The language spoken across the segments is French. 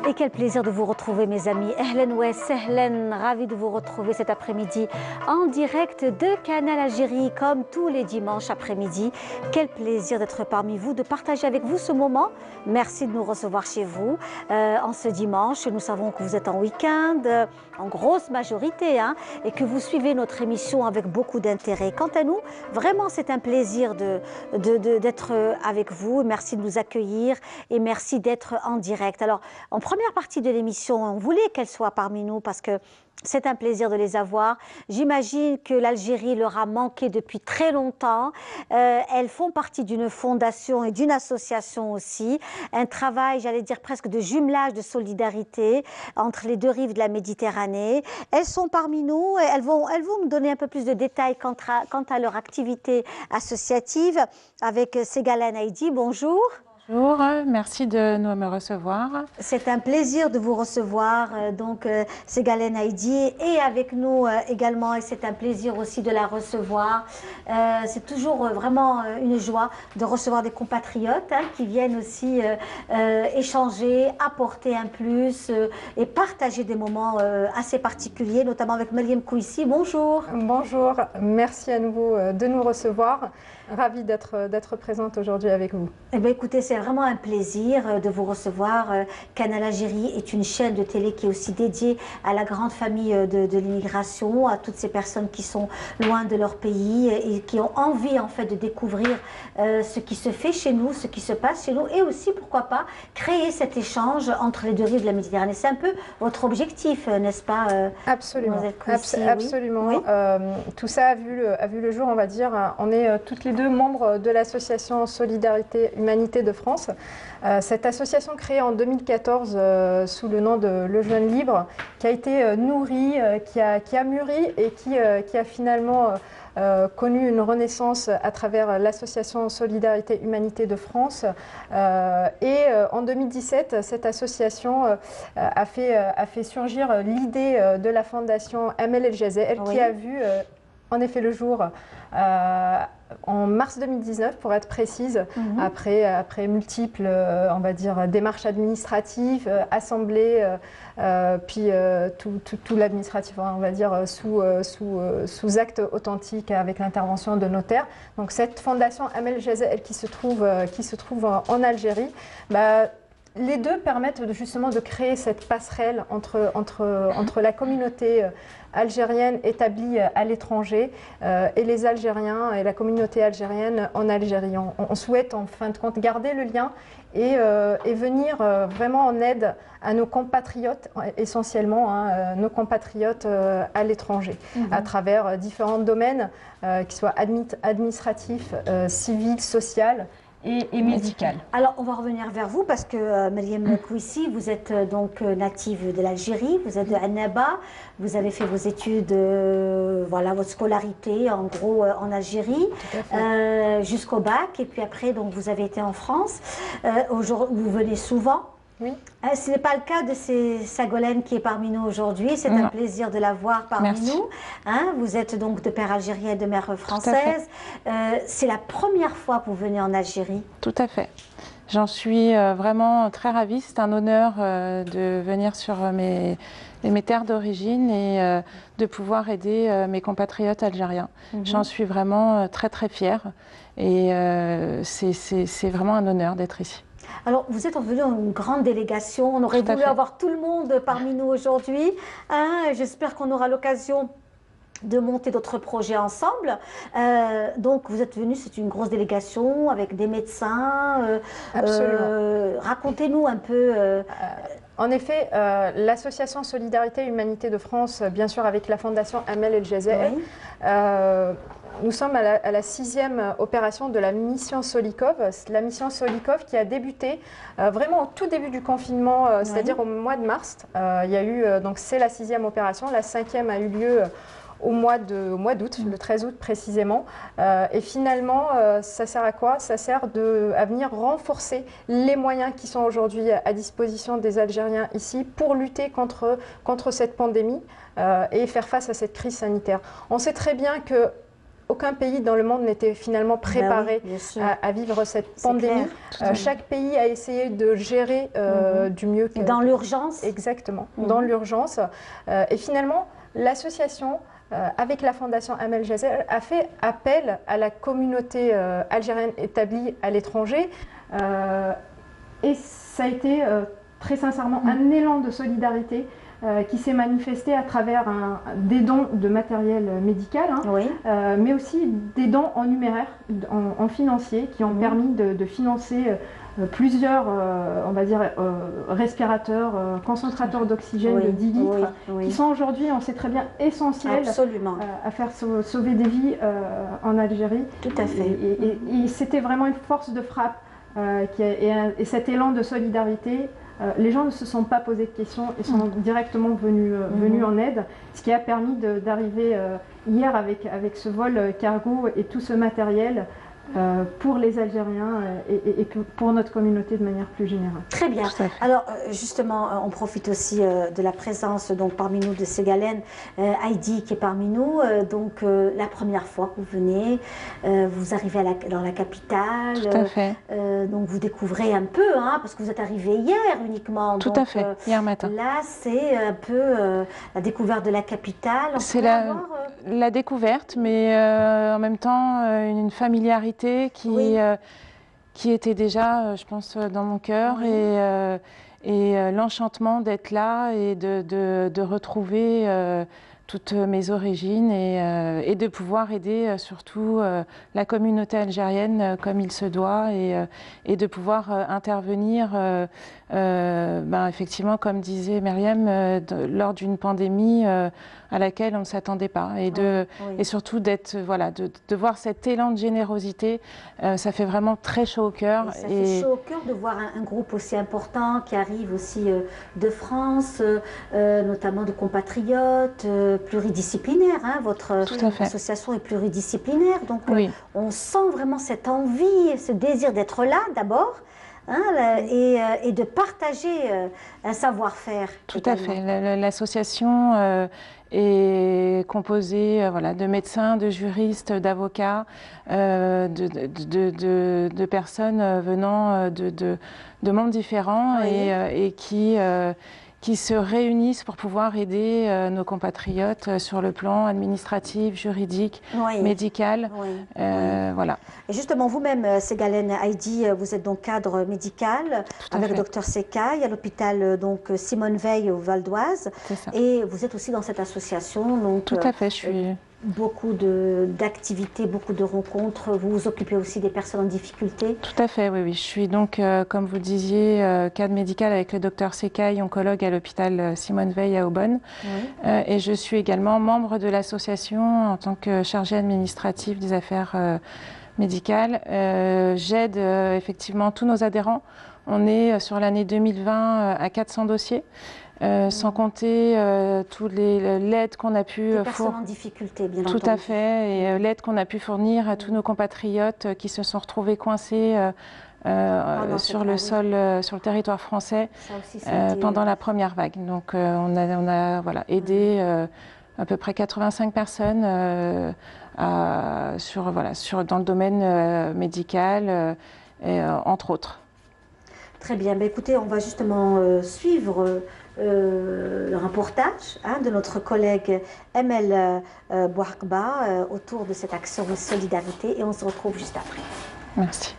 Et quel plaisir de vous retrouver, mes amis. Ahlan wa sahlan, ravi de vous retrouver cet après-midi en direct de Canal Algérie, comme tous les dimanches après-midi. Quel plaisir d'être parmi vous, de partager avec vous ce moment. Merci de nous recevoir chez vous en ce dimanche. Nous savons que vous êtes en week-end, en grosse majorité, et que vous suivez notre émission avec beaucoup d'intérêt. Quant à nous, vraiment, c'est un plaisir d'être avec vous. Merci de nous accueillir et merci d'être en direct. Alors, en première partie de l'émission, on voulait qu'elles soient parmi nous parce que c'est un plaisir de les avoir. J'imagine que l'Algérie leur a manqué depuis très longtemps. Elles font partie d'une fondation et d'une association aussi. Un travail, j'allais dire presque de jumelage, de solidarité entre les deux rives de la Méditerranée. Elles sont parmi nous et elles vont nous donner un peu plus de détails quant à leur activité associative avec Ségalen Haïdi. Bonjour. Bonjour, merci de me recevoir. C'est un plaisir de vous recevoir, Ségalen Haïdi est avec nous également et c'est un plaisir aussi de la recevoir. C'est toujours vraiment une joie de recevoir des compatriotes qui viennent aussi échanger, apporter un plus et partager des moments assez particuliers, notamment avec Mariam Kouissi. Bonjour. Bonjour, merci à nouveau de nous recevoir. Ravie d'être présente aujourd'hui avec vous. Eh bien, écoutez, c'est vraiment un plaisir de vous recevoir. Canal Algérie est une chaîne de télé qui est aussi dédiée à la grande famille de l'immigration, à toutes ces personnes qui sont loin de leur pays et qui ont envie en fait de découvrir ce qui se fait chez nous, ce qui se passe chez nous et aussi, pourquoi pas, créer cet échange entre les deux rives de la Méditerranée. C'est un peu votre objectif, n'est-ce pas? Absolument. Absolument. Oui. Tout ça a vu le jour, on va dire. On est toutes les deux membres de l'association Solidarité Humanité de France. Cette association créée en 2014 sous le nom de Le Jeune Libre, qui a été nourrie, qui a mûri et qui a finalement connu une renaissance à travers l'association Solidarité Humanité de France. En 2017, cette association a fait surgir l'idée de la fondation Amel El Jazel, qui a vu en effet le jour en mars 2019, pour être précise, après multiples, on va dire, démarches administratives, assemblées, puis tout l'administratif, on va dire, sous acte authentique avec l'intervention de notaires. Donc cette fondation Amel Jazel qui se trouve en Algérie, les deux permettent justement de créer cette passerelle entre la communauté algérienne établie à l'étranger et les Algériens et la communauté algérienne en Algérie. On souhaite en fin de compte garder le lien et venir vraiment en aide à nos compatriotes, essentiellement nos compatriotes à l'étranger, à travers différents domaines, qui soient administratifs, civils, sociaux et médical. Alors, on va revenir vers vous parce que Mariam Kouissi, vous êtes donc native de l'Algérie, vous êtes de Annaba, vous avez fait vos études, votre scolarité en gros en Algérie jusqu'au bac et puis après donc vous avez été en France. Aujourd'hui, vous venez souvent. Oui. Ce n'est pas le cas de Ségalen qui est parmi nous aujourd'hui. C'est un plaisir de la voir parmi nous. Vous êtes donc de père algérien et de mère française. C'est la première fois que vous venez en Algérie? Tout à fait. J'en suis vraiment très ravie. C'est un honneur de venir sur mes terres d'origine et de pouvoir aider mes compatriotes algériens. J'en suis vraiment très très fière et c'est vraiment un honneur d'être ici. Alors, vous êtes venu en une grande délégation. On aurait voulu avoir tout le monde parmi nous aujourd'hui. J'espère qu'on aura l'occasion de monter d'autres projets ensemble. Donc, vous êtes venu, c'est une grosse délégation avec des médecins. Racontez-nous un peu. En effet, l'association Solidarité Humanité de France, bien sûr avec la fondation Amel El Jazel, nous sommes à la 6e opération de la mission Solikov. La mission Solikov qui a débuté vraiment au tout début du confinement, c'est-à-dire au mois de mars. Il y a eu, donc c'est la 6e opération, la 5e a eu lieu au mois d'août, le 13 août précisément. Et finalement, ça sert à quoi? Ça sert à venir renforcer les moyens qui sont aujourd'hui à disposition des Algériens ici pour lutter contre cette pandémie et faire face à cette crise sanitaire. On sait très bien que aucun pays dans le monde n'était finalement préparé à vivre cette pandémie. Chaque pays a essayé de gérer du mieux. Dans l'urgence. Exactement, dans l'urgence. Et finalement, l'association, avec la fondation Amel Jazair, a fait appel à la communauté algérienne établie à l'étranger. Et ça a été très sincèrement un élan de solidarité qui s'est manifesté à travers des dons de matériel médical, mais aussi des dons en numéraire, en financier, qui ont permis de financer plusieurs, on va dire, respirateurs, concentrateurs d'oxygène de 10 litres, qui sont aujourd'hui, on sait très bien, essentiels à faire sauver des vies en Algérie. Tout à fait. Et c'était vraiment une force de frappe, et cet élan de solidarité. Les gens ne se sont pas posé de questions et sont directement venus en aide, ce qui a permis d'arriver hier avec ce vol cargo et tout ce matériel pour les Algériens et pour notre communauté de manière plus générale. Très bien. Alors justement, on profite aussi de la présence donc parmi nous de Ségalen Heidi qui est parmi nous. Donc la première fois que vous venez, vous arrivez dans la capitale. Tout à fait. Donc vous découvrez un peu, parce que vous êtes arrivé hier uniquement. Tout à fait, hier matin. Là, c'est un peu la découverte de la capitale. C'est la découverte, mais en même temps une familiarité qui était déjà, je pense, dans mon cœur, et l'enchantement d'être là et de retrouver toutes mes origines et de pouvoir aider surtout la communauté algérienne comme il se doit et de pouvoir intervenir effectivement, comme disait Myriam, lors d'une pandémie à laquelle on ne s'attendait pas et surtout de voir cet élan de générosité, ça fait vraiment très chaud au cœur. Ça fait chaud au cœur de voir un groupe aussi important qui arrive aussi de France, notamment de compatriotes, pluridisciplinaire. Votre association est pluridisciplinaire, donc on sent vraiment cette envie, ce désir d'être là d'abord. Et de partager un savoir-faire. Tout à fait. L'association est composée de médecins, de juristes, d'avocats, de personnes venant de mondes différents et qui se réunissent pour pouvoir aider nos compatriotes sur le plan administratif, juridique, médical. Voilà. Et justement, vous-même, Ségalen Heidi, vous êtes donc cadre médical avec le docteur Sekai à l'hôpital Simone Veil au Val d'Oise. Et vous êtes aussi dans cette association. Donc, tout à fait, je suis... Beaucoup d'activités, beaucoup de rencontres. Vous vous occupez aussi des personnes en difficulté? Tout à fait, oui. Je suis donc, comme vous disiez, cadre médical avec le docteur Sekai, oncologue à l'hôpital Simone Veil à Aubonne. Et je suis également membre de l'association en tant que chargée administrative des affaires médicales. J'aide effectivement tous nos adhérents. On est sur l'année 2020 à 400 dossiers. Sans compter toute l'aide qu'on a pu fournir. Personnes en difficulté, bien entendu. Tout à fait, et l'aide qu'on a pu fournir à tous nos compatriotes qui se sont retrouvés coincés sur le territoire français pendant la première vague. Donc on a aidé à peu près 85 personnes dans le domaine médical, entre autres. Très bien. Écoutez, on va justement suivre le reportage de notre collègue Emel Bouakba autour de cette action de solidarité et on se retrouve juste après. Merci.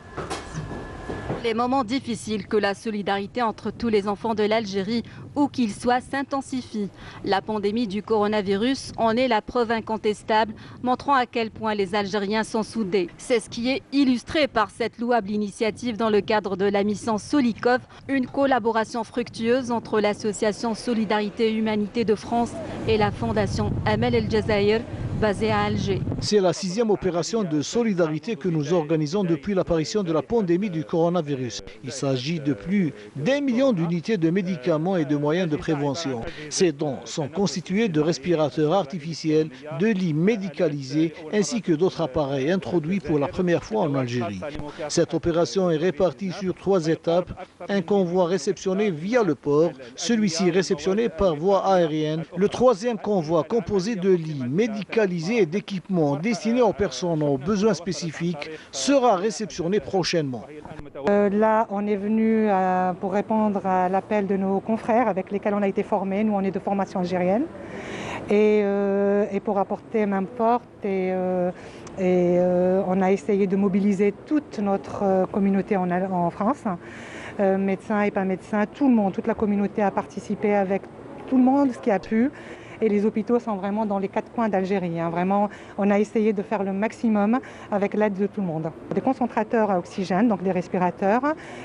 Les moments difficiles que la solidarité entre tous les enfants de l'Algérie, où qu'ils soient, s'intensifie. La pandémie du coronavirus en est la preuve incontestable, montrant à quel point les Algériens sont soudés. C'est ce qui est illustré par cette louable initiative dans le cadre de la mission Solikov, une collaboration fructueuse entre l'association Solidarité et Humanité de France et la fondation Amel El Jazair, basée à Alger. C'est la 6e opération de solidarité que nous organisons depuis l'apparition de la pandémie du coronavirus. Il s'agit de plus d'1 million d'unités de médicaments et de moyens de prévention. Ces dons sont constitués de respirateurs artificiels, de lits médicalisés ainsi que d'autres appareils introduits pour la première fois en Algérie. Cette opération est répartie sur 3 étapes. Un convoi réceptionné via le port, celui-ci réceptionné par voie aérienne. Le 3e convoi composé de lits médicalisés spécialisée et d'équipements destinés aux personnes aux besoins spécifiques sera réceptionnée prochainement. Là, on est venu pour répondre à l'appel de nos confrères avec lesquels on a été formés. Nous, on est de formation algérienne. Et pour apporter main forte on a essayé de mobiliser toute notre communauté en France, médecins et pas médecins, tout le monde, toute la communauté a participé avec tout le monde, ce qui a pu. Et les hôpitaux sont vraiment dans les 4 coins d'Algérie. Vraiment, on a essayé de faire le maximum avec l'aide de tout le monde. Des concentrateurs à oxygène, donc des respirateurs,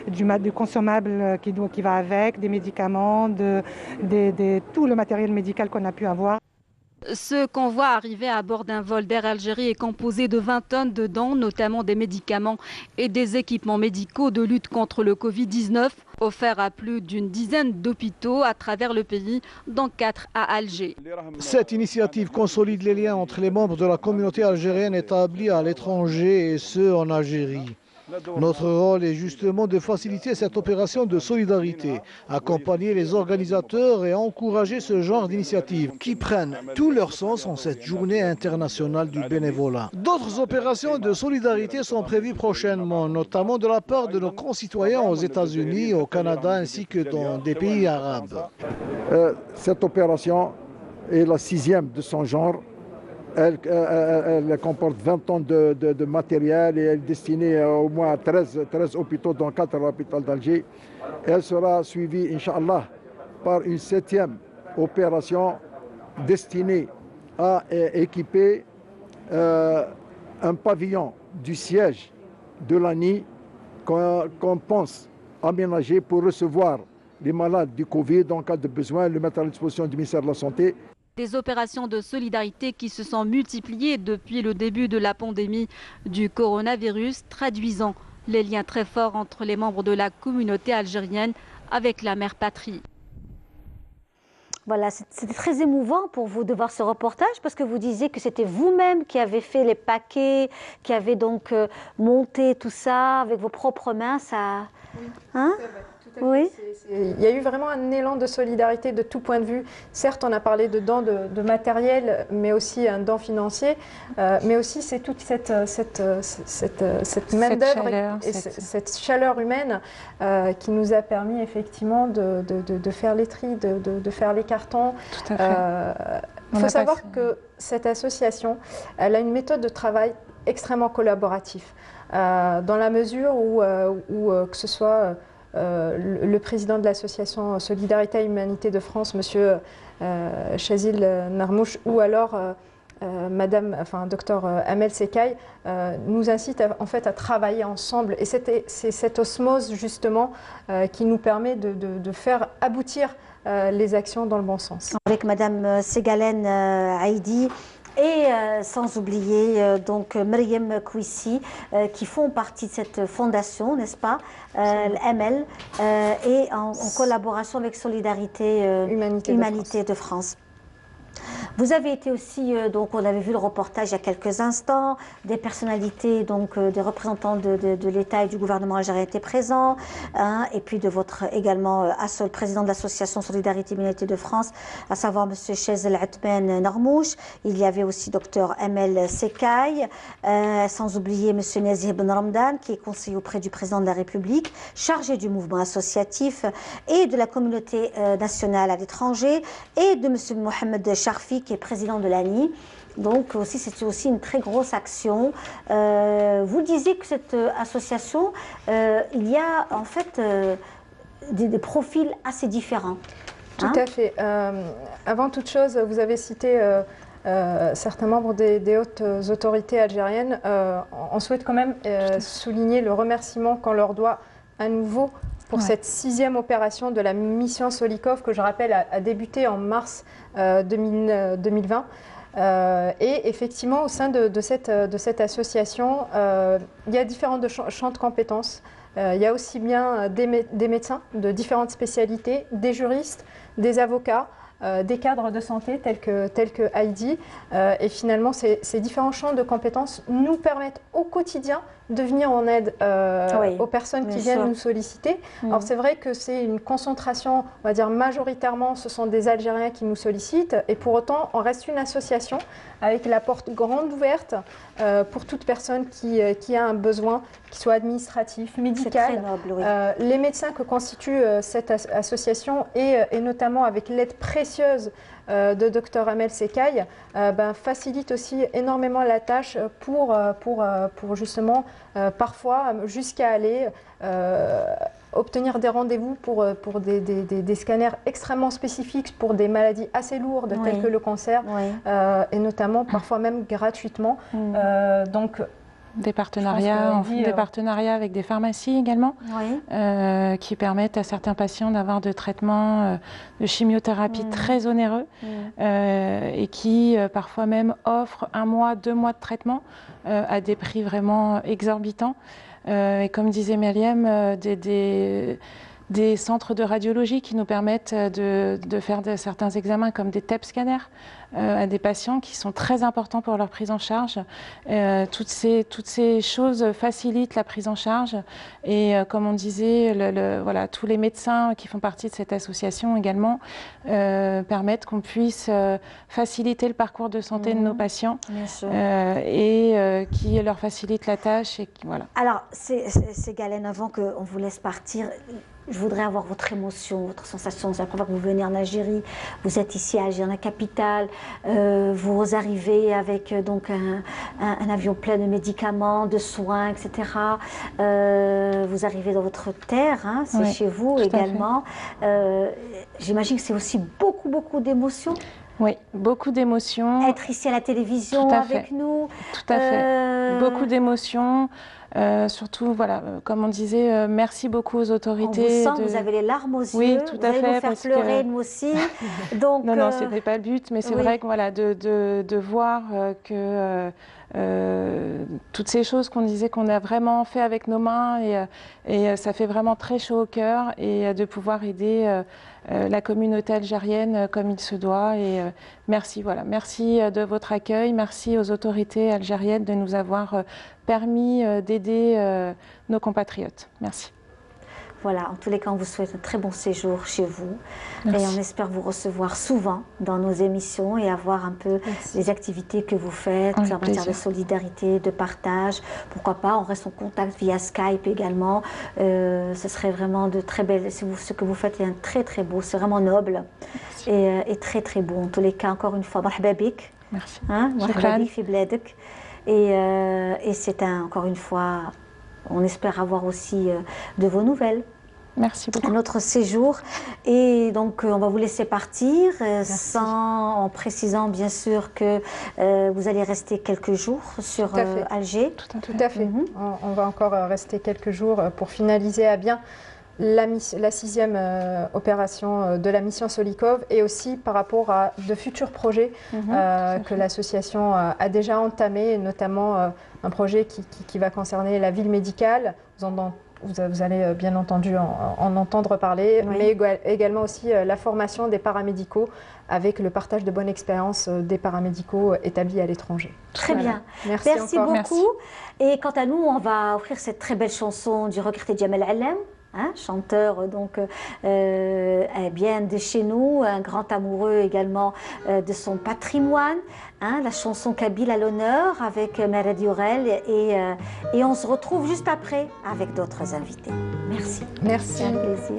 du consommable qui va avec, des médicaments, tout le matériel médical qu'on a pu avoir. Ce convoi arrivé à bord d'un vol d'Air Algérie est composé de 20 tonnes de dons, notamment des médicaments et des équipements médicaux de lutte contre le Covid-19, offerts à plus d'une dizaine d'hôpitaux à travers le pays, dont 4 à Alger. Cette initiative consolide les liens entre les membres de la communauté algérienne établie à l'étranger et ceux en Algérie. Notre rôle est justement de faciliter cette opération de solidarité, accompagner les organisateurs et encourager ce genre d'initiatives qui prennent tout leur sens en cette journée internationale du bénévolat. D'autres opérations de solidarité sont prévues prochainement, notamment de la part de nos concitoyens aux États-Unis, au Canada ainsi que dans des pays arabes. Cette opération est la 6e de son genre. Elle comporte 20 tonnes de matériel et elle est destinée au moins à 13 hôpitaux, dont 4 hôpitaux d'Alger. Elle sera suivie, Inch'Allah, par une 7e opération destinée à équiper un pavillon du siège de l'ANI qu'on pense aménager pour recevoir les malades du Covid en cas de besoin, le mettre à la disposition du ministère de la Santé. Des opérations de solidarité qui se sont multipliées depuis le début de la pandémie du coronavirus, traduisant les liens très forts entre les membres de la communauté algérienne avec la mère patrie. Voilà, c'était très émouvant pour vous de voir ce reportage parce que vous disiez que c'était vous-même qui avez fait les paquets, qui avez donc monté tout ça avec vos propres mains. Ça, hein? Oui. Il y a eu vraiment un élan de solidarité de tout point de vue. Certes, on a parlé de dons de matériel, mais aussi un don financier. Mais aussi, c'est toute cette main-d'œuvre et cette chaleur humaine qui nous a permis effectivement de faire les tris, de faire les cartons. Tout à fait. Il faut savoir que cette association, elle a une méthode de travail extrêmement collaborative. Dans la mesure où que ce soit le président de l'association Solidarité et Humanité de France, M. Chazil Narmouch, ou alors Dr Amel Sekay, nous incite en fait à travailler ensemble. Et c'est cette osmose justement qui nous permet de faire aboutir les actions dans le bon sens. Avec Mme Segalène Haïdi, et sans oublier donc Myriam Kouissi qui font partie de cette fondation, n'est-ce pas, l'ML, et en collaboration avec Solidarité Humanité de France. Vous avez été aussi, donc on avait vu le reportage il y a quelques instants, des personnalités, donc des représentants de l'État et du gouvernement algérien étaient présents, hein, et puis de votre également le président de l'association Solidarité Humanité de France, à savoir M. Chazil Atman Narmouch. Il y avait aussi Dr Amel Sekay, sans oublier M. Nazir Ben Ramdan, qui est conseiller auprès du président de la République, chargé du mouvement associatif et de la communauté nationale à l'étranger, et de M. Mohamed Charfi, qui est président de l'ANI. Donc aussi, c'est aussi une très grosse action. Vous disiez que cette association, il y a en fait des profils assez différents. Tout à fait. Avant toute chose, vous avez cité certains membres des hautes autorités algériennes. On souhaite quand même souligner le remerciement qu'on leur doit à nouveau pour cette 6e opération de la mission Solikov, que je rappelle a débuté en mars 2020. Et effectivement, au sein de cette association, il y a différents champs de compétences. Il y a aussi bien des médecins de différentes spécialités, des juristes, des avocats, des cadres de santé tels que Heidi. Et finalement, ces différents champs de compétences nous permettent au quotidien de venir en aide Oui, aux personnes bien qui viennent sûr. nous solliciter. Alors c'est vrai que c'est une concentration, on va dire majoritairement, ce sont des Algériens qui nous sollicitent, et pour autant, on reste une association avec la porte grande ouverte pour toute personne qui a un besoin, qu'il soit administratif, C'est médical. très noble, oui. Les médecins que constitue cette association et notamment avec l'aide précieuse de Dr Amel Sekaï, facilite aussi énormément la tâche pour justement parfois jusqu'à aller obtenir des rendez-vous pour des scanners extrêmement spécifiques pour des maladies assez lourdes Oui. telles que le cancer Oui. et notamment parfois même gratuitement. Donc Des partenariats, dit, des partenariats avec des pharmacies également, Oui. qui permettent à certains patients d'avoir de traitements de chimiothérapie très onéreux et qui parfois même offrent 1 mois, 2 mois de traitement à des prix vraiment exorbitants. Et comme disait Myriam, des centres de radiologie qui nous permettent de faire certains examens comme des TEP scanners à des patients qui sont très importants pour leur prise en charge. Toutes ces choses facilitent la prise en charge et comme on disait, voilà, tous les médecins qui font partie de cette association également permettent qu'on puisse faciliter le parcours de santé de nos patients et qui leur facilite la tâche. Et voilà. Alors, c'est Galen, avant qu'on vous laisse partir, je voudrais avoir votre émotion, votre sensation. C'est la première fois que vous venez en Algérie, vous êtes ici à Alger, la capitale, vous arrivez avec donc un avion plein de médicaments, de soins, etc. Vous arrivez dans votre terre, hein, c'est chez vous également. J'imagine que c'est aussi beaucoup d'émotions. Oui, beaucoup d'émotions. Être ici à la télévision avec nous. Tout à fait. Beaucoup d'émotions. Surtout, voilà, comme on disait, merci beaucoup aux autorités. On vous sent, vous avez les larmes aux yeux. Oui, tout à fait. Vous allez nous faire pleurer, nous aussi. Donc, non, ce n'est pas le but, mais c'est vrai que voilà, de voir que toutes ces choses qu'on disait qu'on a vraiment fait avec nos mains et ça fait vraiment très chaud au cœur et de pouvoir aider la communauté algérienne comme il se doit. Et merci, voilà, merci de votre accueil, merci aux autorités algériennes de nous avoir permis d'aider nos compatriotes. Merci. Voilà, en tous les cas, on vous souhaite un très bon séjour chez vous. Merci. Et on espère vous recevoir souvent dans nos émissions et avoir un peu les activités que vous faites en matière de solidarité, de partage. Pourquoi pas, on reste en contact via Skype également. Ce serait vraiment de très belles... Ce que vous faites est très beau, c'est vraiment noble et très beau. En tous les cas, encore une fois, marhaba bik. Merci. Marhaba bik fi bladek. Et c'est encore une fois... On espère avoir aussi de vos nouvelles. Merci beaucoup. Un autre séjour. Et donc, on va vous laisser partir en précisant bien sûr que vous allez rester quelques jours sur Alger. Tout à fait. On va encore rester quelques jours pour finaliser à bien la 6e opération de la mission Solikov et aussi par rapport à de futurs projets que l'association a déjà entamés, notamment un projet qui va concerner la ville médicale. Vous allez bien entendu en entendre parler, mais également aussi la formation des paramédicaux avec le partage de bonnes expériences des paramédicaux établis à l'étranger. Très bien. Merci beaucoup. Et quant à nous, on va offrir cette très belle chanson du regretté Djamel Allem. Chanteur donc bien de chez nous, un grand amoureux également de son patrimoine, la chanson kabyle à l'honneur avec Meredi Aurel et on se retrouve juste après avec d'autres invités. Merci. Merci. C'est un plaisir.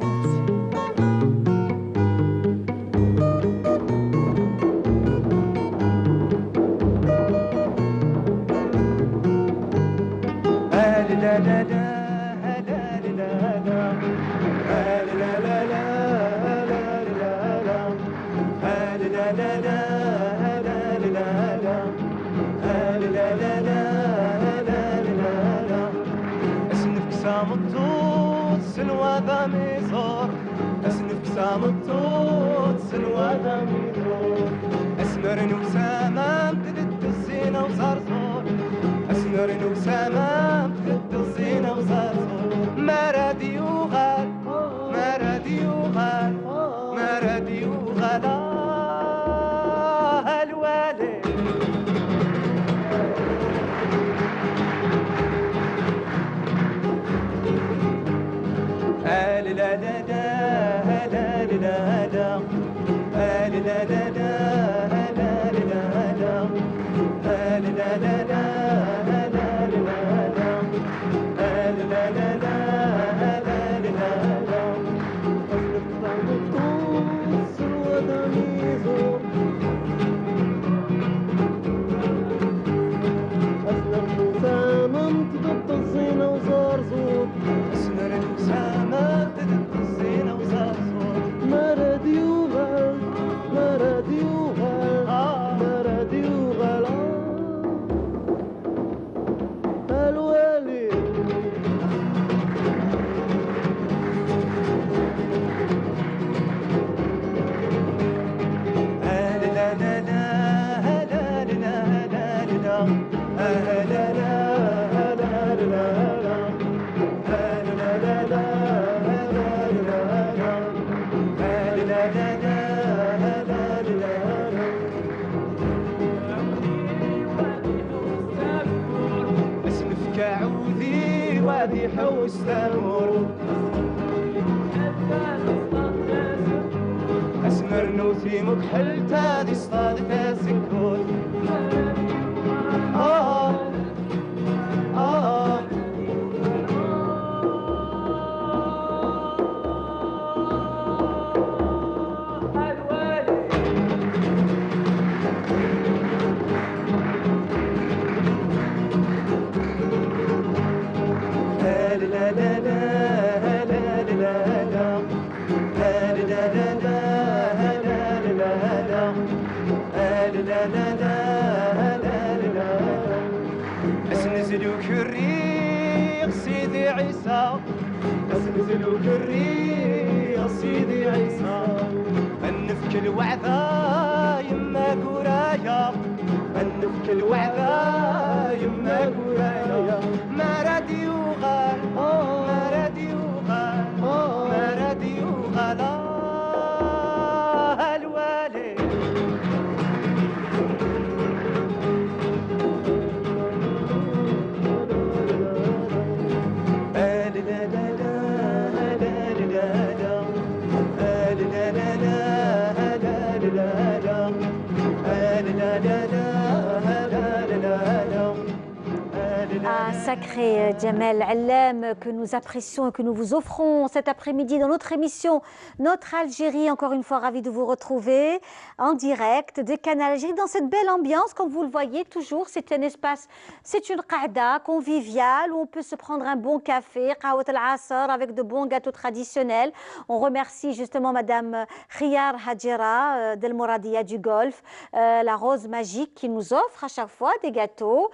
Sacré Djamel Alem, que nous apprécions et que nous vous offrons cet après-midi dans notre émission Notre Algérie. Encore une fois, ravi de vous retrouver en direct de Canal Algérie dans cette belle ambiance. Comme vous le voyez toujours, c'est un espace, c'est une qa'da conviviale où on peut se prendre un bon café, qahwat al-asr, avec de bons gâteaux traditionnels. On remercie justement Madame Khiyar Hadjira Del Mouradia du Golfe, la Rose Magique, qui nous offre à chaque fois des gâteaux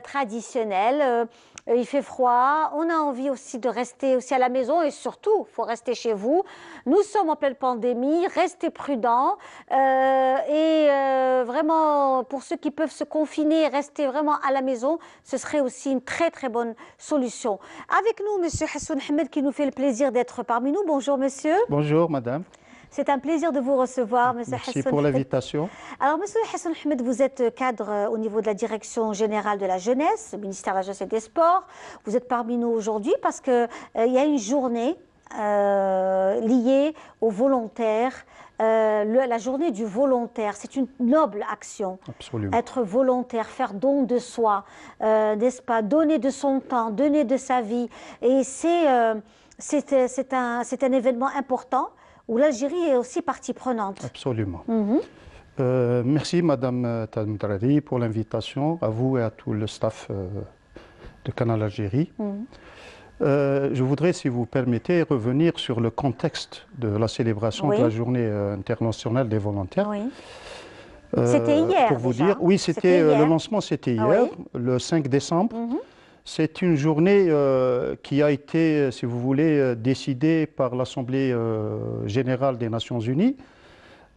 traditionnels. Il fait froid, on a envie aussi de rester aussi à la maison et surtout, il faut rester chez vous. Nous sommes en pleine pandémie, restez prudents vraiment pour ceux qui peuvent se confiner, rester vraiment à la maison, ce serait aussi une très très bonne solution. Avec nous, Monsieur Hassoun Ahmed qui nous fait le plaisir d'être parmi nous. Bonjour Monsieur. Bonjour Madame. C'est un plaisir de vous recevoir, M. Hassoun. Merci pour l'invitation. Alors, M. Hassoun Ahmed, vous êtes cadre au niveau de la Direction générale de la jeunesse, le ministère de la Jeunesse et des Sports. Vous êtes parmi nous aujourd'hui parce qu'il y a une journée liée aux volontaires. La journée du volontaire, c'est une noble action. Absolument. Être volontaire, faire don de soi, n'est-ce pas, donner de son temps, donner de sa vie. Et c'est un événement important où l'Algérie est aussi partie prenante. Absolument. Merci Madame Tamdrari pour l'invitation, à vous et à tout le staff de Canal Algérie. Je voudrais, si vous permettez, revenir sur le contexte de la célébration de la Journée internationale des volontaires. Oui. C'était hier pour vous déjà. Dire, oui, c'était le lancement, c'était hier, le 5 décembre. C'est une journée qui a été, si vous voulez, décidée par l'Assemblée générale des Nations Unies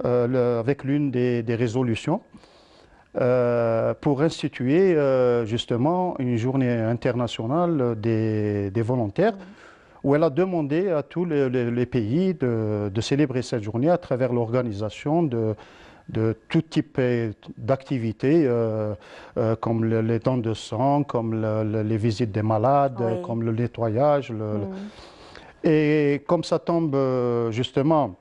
avec l'une des résolutions pour instituer justement une journée internationale des volontaires où elle a demandé à tous les pays de célébrer cette journée à travers l'organisation de tout type d'activités, comme les dons de sang, comme les visites des malades, comme le nettoyage. Et comme ça tombe justement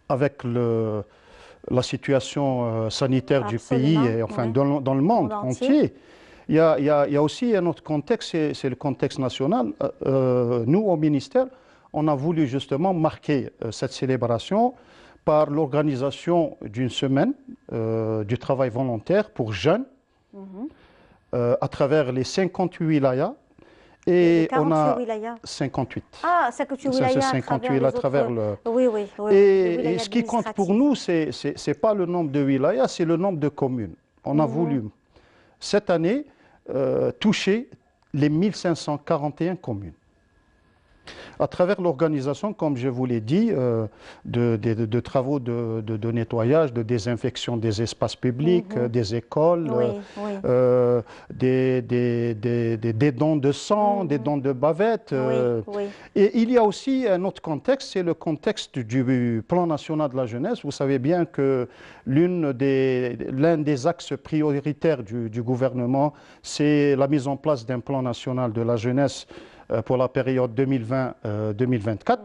avec la situation sanitaire du pays, et enfin dans le monde entier, il y a aussi un autre contexte, c'est le contexte national. Nous, au ministère, on a voulu justement marquer cette célébration par l'organisation d'une semaine du travail volontaire pour jeunes à travers les 58 wilayas. Et on a wilayas. 58. Ah, 58 wilayas. 58 à travers le... Oui. Et ce qui compte pour nous, c'est pas le nombre de wilayas, c'est le nombre de communes. On a voulu, cette année, toucher les 1541 communes. À travers l'organisation, comme je vous l'ai dit, de travaux de nettoyage, de désinfection des espaces publics, des écoles, des dons de sang, des dons de bavettes. Et il y a aussi un autre contexte, c'est le contexte du plan national de la jeunesse. Vous savez bien que l'un des axes prioritaires du gouvernement, c'est la mise en place d'un plan national de la jeunesse pour la période 2020-2024.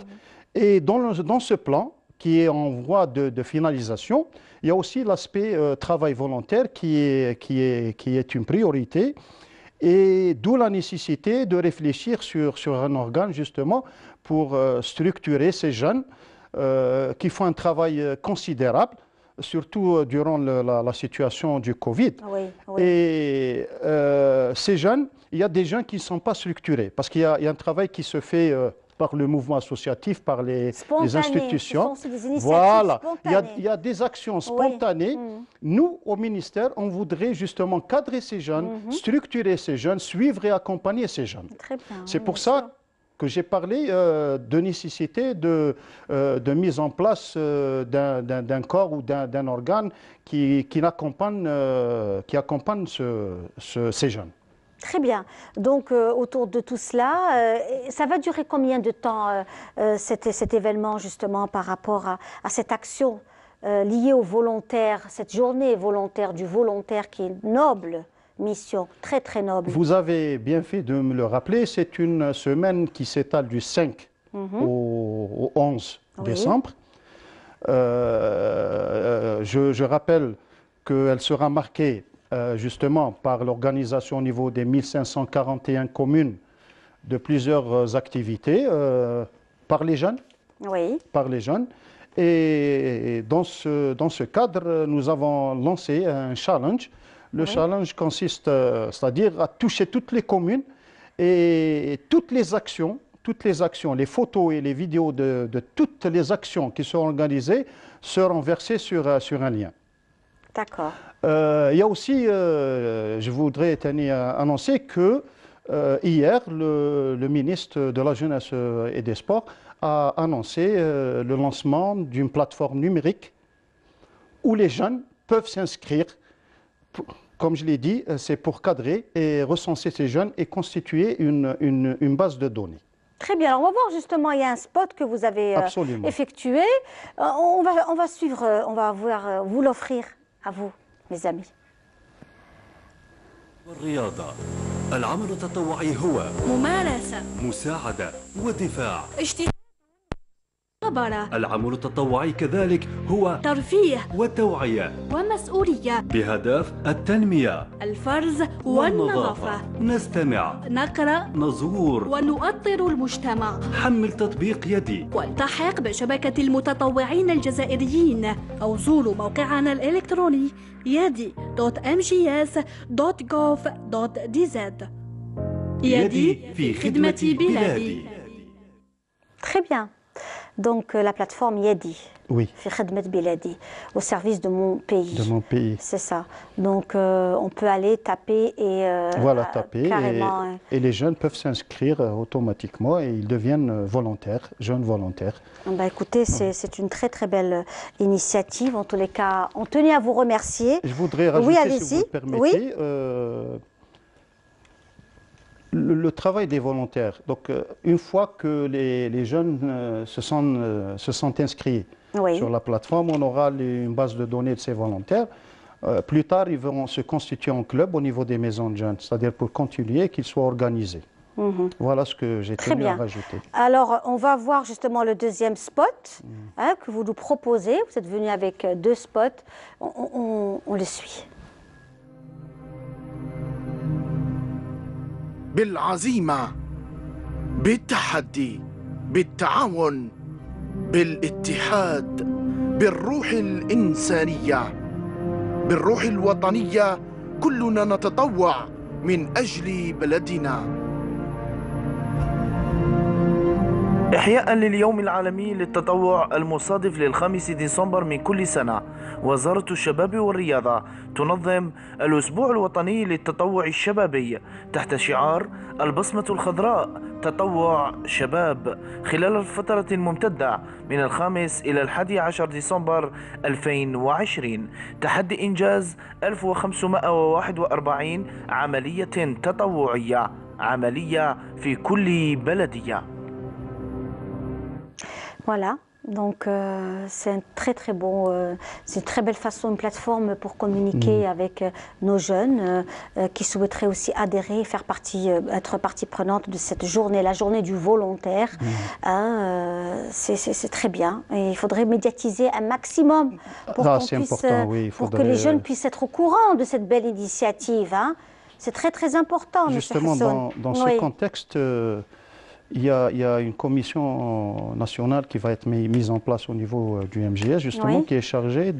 Et dans ce plan, qui est en voie de finalisation, il y a aussi l'aspect travail volontaire qui est une priorité. Et d'où la nécessité de réfléchir sur un organe justement pour structurer ces jeunes qui font un travail considérable, surtout durant la situation du Covid. Et ces jeunes, il y a des jeunes qui ne sont pas structurés, parce qu'il y a un travail qui se fait par le mouvement associatif, par les institutions. Voilà, il y a des actions spontanées. Nous, au ministère, on voudrait justement cadrer ces jeunes, structurer ces jeunes, suivre et accompagner ces jeunes. C'est pour ça que j'ai parlé de nécessité de mise en place d'un corps ou d'un organe qui accompagne ces jeunes. Très bien. Donc, autour de tout cela, ça va durer combien de temps cet événement, justement, par rapport à cette action liée aux volontaires, cette journée volontaire du volontaire qui est noble mission, très très noble. Vous avez bien fait de me le rappeler, c'est une semaine qui s'étale du 5 au 11 décembre. Je rappelle qu'elle sera marquée justement par l'organisation au niveau des 1541 communes de plusieurs activités par les jeunes. Par les jeunes. Et dans ce cadre, nous avons lancé un challenge. Le challenge consiste, c'est-à-dire à toucher toutes les communes et toutes les actions, les photos et les vidéos de toutes les actions qui sont organisées seront versées sur un lien. D'accord. Il y a aussi, je voudrais annoncer que hier, le ministre de la Jeunesse et des Sports a annoncé le lancement d'une plateforme numérique où les jeunes peuvent s'inscrire. Comme je l'ai dit, c'est pour cadrer et recenser ces jeunes et constituer une base de données. Très bien. Alors, on va voir justement, il y a un spot que vous avez effectué. On va suivre, on va vous l'offrir à vous, mes amis. العمل التطوعي هو ممارسة مساعدة ودفاع مباراة. العمل التطوعي كذلك هو ترفيه وتوعية ومسؤولية بهدف التنمية الفرز والنظافة. نستمع، نقرأ، نزور ونؤطر المجتمع. حمل تطبيق يدي والتحق بشبكة المتطوعين الجزائريين أو زوروا موقعنا الإلكتروني yadi.mgs.gov.dz. يدي في خدمة بلادي. Très bien. Donc la plateforme Yadi, في خدمة بلادي, au service de mon pays. De mon pays. C'est ça. Donc on peut aller taper et voilà, taper carrément, et les jeunes peuvent s'inscrire automatiquement et ils deviennent volontaires, jeunes volontaires. Bah, écoutez, c'est une très très belle initiative. En tous les cas, on tenait à vous remercier. Je voudrais rajouter, si vous le permettez, le travail des volontaires. Donc, une fois que les jeunes se sont inscrits sur la plateforme, on aura une base de données de ces volontaires. Plus tard, ils vont se constituer en club au niveau des maisons de jeunes, c'est-à-dire pour continuer qu'ils soient organisés. Voilà ce que j'ai tenu à rajouter. Alors, on va voir justement le deuxième spot que vous nous proposez. Vous êtes venu avec 2 spots. On le suit. بالعزيمة، بالتحدي، بالتعاون، بالاتحاد، بالروح الإنسانية، بالروح الوطنية، كلنا نتطوع من أجل بلدنا. إحياء لليوم العالمي للتطوع المصادف لل5 ديسمبر من كل سنة، وزارة الشباب والرياضة تنظم الأسبوع الوطني للتطوع الشبابي تحت شعار البصمة الخضراء تطوع شباب خلال الفترة الممتدة من 5 إلى 11 ديسمبر 2020. تحدي إنجاز 1541 عملية تطوعية، عملية في كل بلدية. Voilà, donc c'est un très bon, c'est une très belle façon, une plateforme pour communiquer avec nos jeunes qui souhaiteraient aussi adhérer et faire partie, être partie prenante de cette journée, la journée du volontaire. C'est très bien et il faudrait médiatiser un maximum pour, pour que les jeunes puissent être au courant de cette belle initiative. C'est très important. Justement, dans ce contexte, il y a une commission nationale qui va être mise en place au niveau du MJS, justement, qui est chargée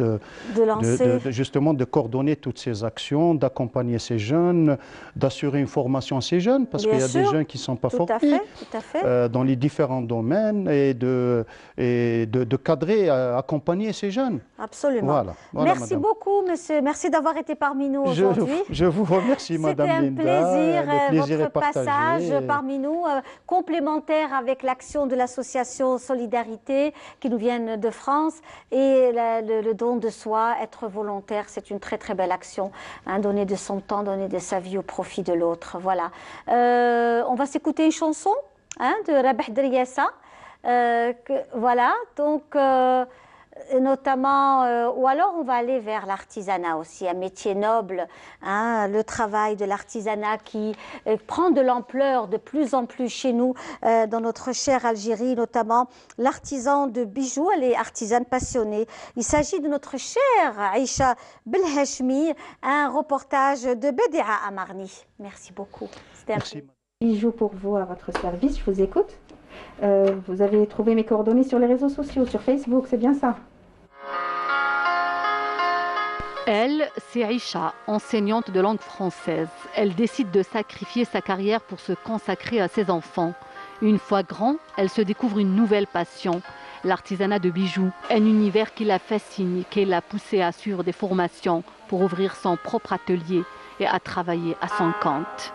justement de coordonner toutes ces actions, d'accompagner ces jeunes, d'assurer une formation à ces jeunes, parce qu'il y a des jeunes qui ne sont pas formés dans les différents domaines et de cadrer, accompagner ces jeunes. Absolument. Voilà, merci beaucoup, monsieur. Merci d'avoir été parmi nous aujourd'hui. Je vous remercie, Madame Linda. C'était un plaisir, votre passage parmi nous, complémentaire avec l'action de l'association Solidarité qui nous vient de France et le don de soi, être volontaire, c'est une très belle action, donner de son temps, donner de sa vie au profit de l'autre. Voilà. On va s'écouter une chanson de Rabih Driassa. Voilà, donc notamment, ou alors on va aller vers l'artisanat aussi, un métier noble, le travail de l'artisanat qui prend de l'ampleur de plus en plus chez nous, dans notre chère Algérie, notamment l'artisan de bijoux, elle est artisane passionnée. Il s'agit de notre chère Aïcha Belhachmi, un reportage de Bédia Amarni. Merci beaucoup. C'était un bijoux pour vous à votre service, je vous écoute. Vous avez trouvé mes coordonnées sur les réseaux sociaux, sur Facebook, c'est bien ça? Elle, c'est Aïcha, enseignante de langue française. Elle décide de sacrifier sa carrière pour se consacrer à ses enfants. Une fois grand, elle se découvre une nouvelle passion, l'artisanat de bijoux. Un univers qui la fascine, qui l'a poussée à suivre des formations pour ouvrir son propre atelier et à travailler à son compte.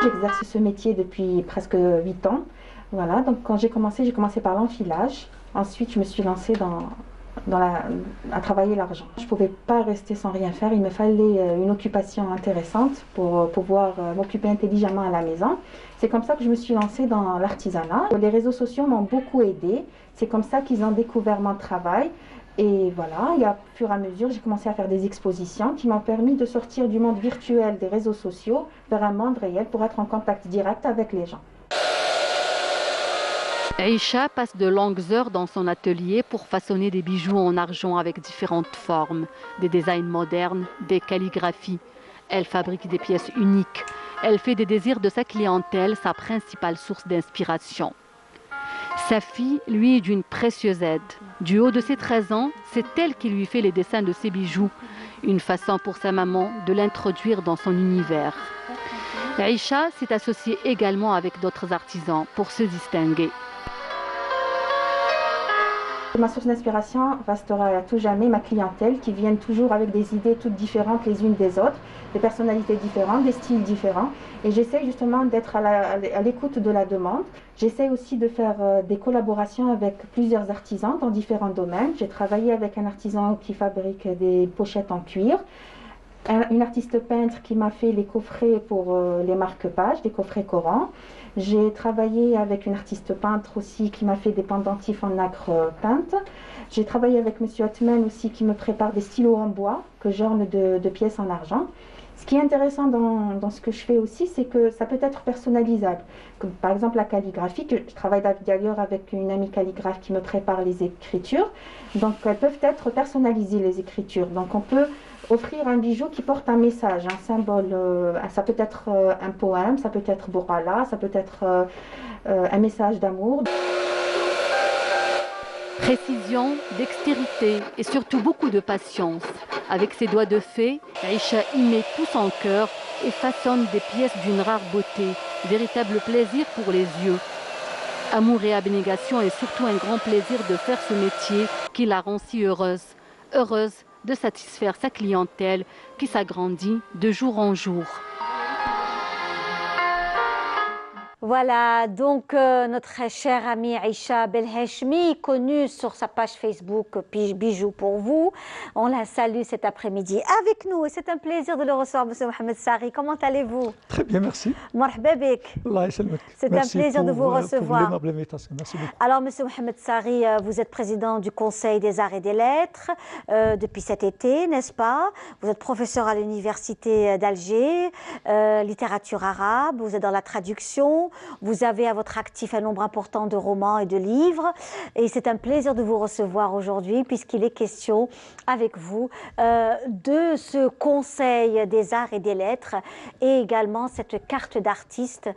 J'exerce ce métier depuis presque 8 ans. Voilà, donc quand j'ai commencé par l'enfilage. Ensuite, je me suis lancée à travailler l'argent. Je ne pouvais pas rester sans rien faire. Il me fallait une occupation intéressante pour pouvoir m'occuper intelligemment à la maison. C'est comme ça que je me suis lancée dans l'artisanat. Les réseaux sociaux m'ont beaucoup aidée. C'est comme ça qu'ils ont découvert mon travail. Et voilà, et à fur et à mesure, j'ai commencé à faire des expositions qui m'ont permis de sortir du monde virtuel des réseaux sociaux vers un monde réel pour être en contact direct avec les gens. Aïcha passe de longues heures dans son atelier pour façonner des bijoux en argent avec différentes formes, des designs modernes, des calligraphies. Elle fabrique des pièces uniques. Elle fait des désirs de sa clientèle sa principale source d'inspiration. Sa fille, lui, est d'une précieuse aide. Du haut de ses 13 ans, c'est elle qui lui fait les dessins de ses bijoux. Une façon pour sa maman de l'introduire dans son univers. Aïcha s'est associée également avec d'autres artisans pour se distinguer. Ma source d'inspiration restera à tout jamais ma clientèle qui viennent toujours avec des idées toutes différentes les unes des autres, des personnalités différentes, des styles différents. Et j'essaie justement d'être à l'écoute de la demande. J'essaie aussi de faire des collaborations avec plusieurs artisans dans différents domaines. J'ai travaillé avec un artisan qui fabrique des pochettes en cuir. Une artiste peintre qui m'a fait les coffrets pour les marque-pages, des coffrets Coran. J'ai travaillé avec une artiste peintre aussi qui m'a fait des pendentifs en nacre peinte. J'ai travaillé avec monsieur Hotman aussi qui me prépare des stylos en bois que j'orne de pièces en argent. Ce qui est intéressant dans ce que je fais aussi, c'est que ça peut être personnalisable. Comme, par exemple, la calligraphie, que je travaille d'ailleurs avec une amie calligraphe qui me prépare les écritures. Donc, elles peuvent être personnalisées, les écritures. Donc, on peut offrir un bijou qui porte un message, un symbole. Ça peut être un poème, ça peut être Bourala, ça peut être un message d'amour. Précision, dextérité et surtout beaucoup de patience. Avec ses doigts de fée, Aïcha y met tout son cœur et façonne des pièces d'une rare beauté, véritable plaisir pour les yeux. Amour et abnégation est surtout un grand plaisir de faire ce métier qui la rend si heureuse. Heureuse de satisfaire sa clientèle qui s'agrandit de jour en jour. Voilà, donc notre chère amie Aïcha Belheshmi, connue sur sa page Facebook Bijoux pour vous. On la salue cet après-midi avec nous et c'est un plaisir de le recevoir, Monsieur Mohamed Sari. Comment allez-vous? Très bien, merci. Marhaba bik. C'est un plaisir de vous recevoir. Merci beaucoup. Alors, Monsieur Mohamed Sari, vous êtes président du Conseil des Arts et des Lettres depuis cet été, n'est-ce pas? Vous êtes professeur à l'Université d'Alger, littérature arabe, vous êtes dans la traduction. Vous avez à votre actif un nombre important de romans et de livres et c'est un plaisir de vous recevoir aujourd'hui puisqu'il est question avec vous de ce Conseil des Arts et des Lettres et également cette carte d'artiste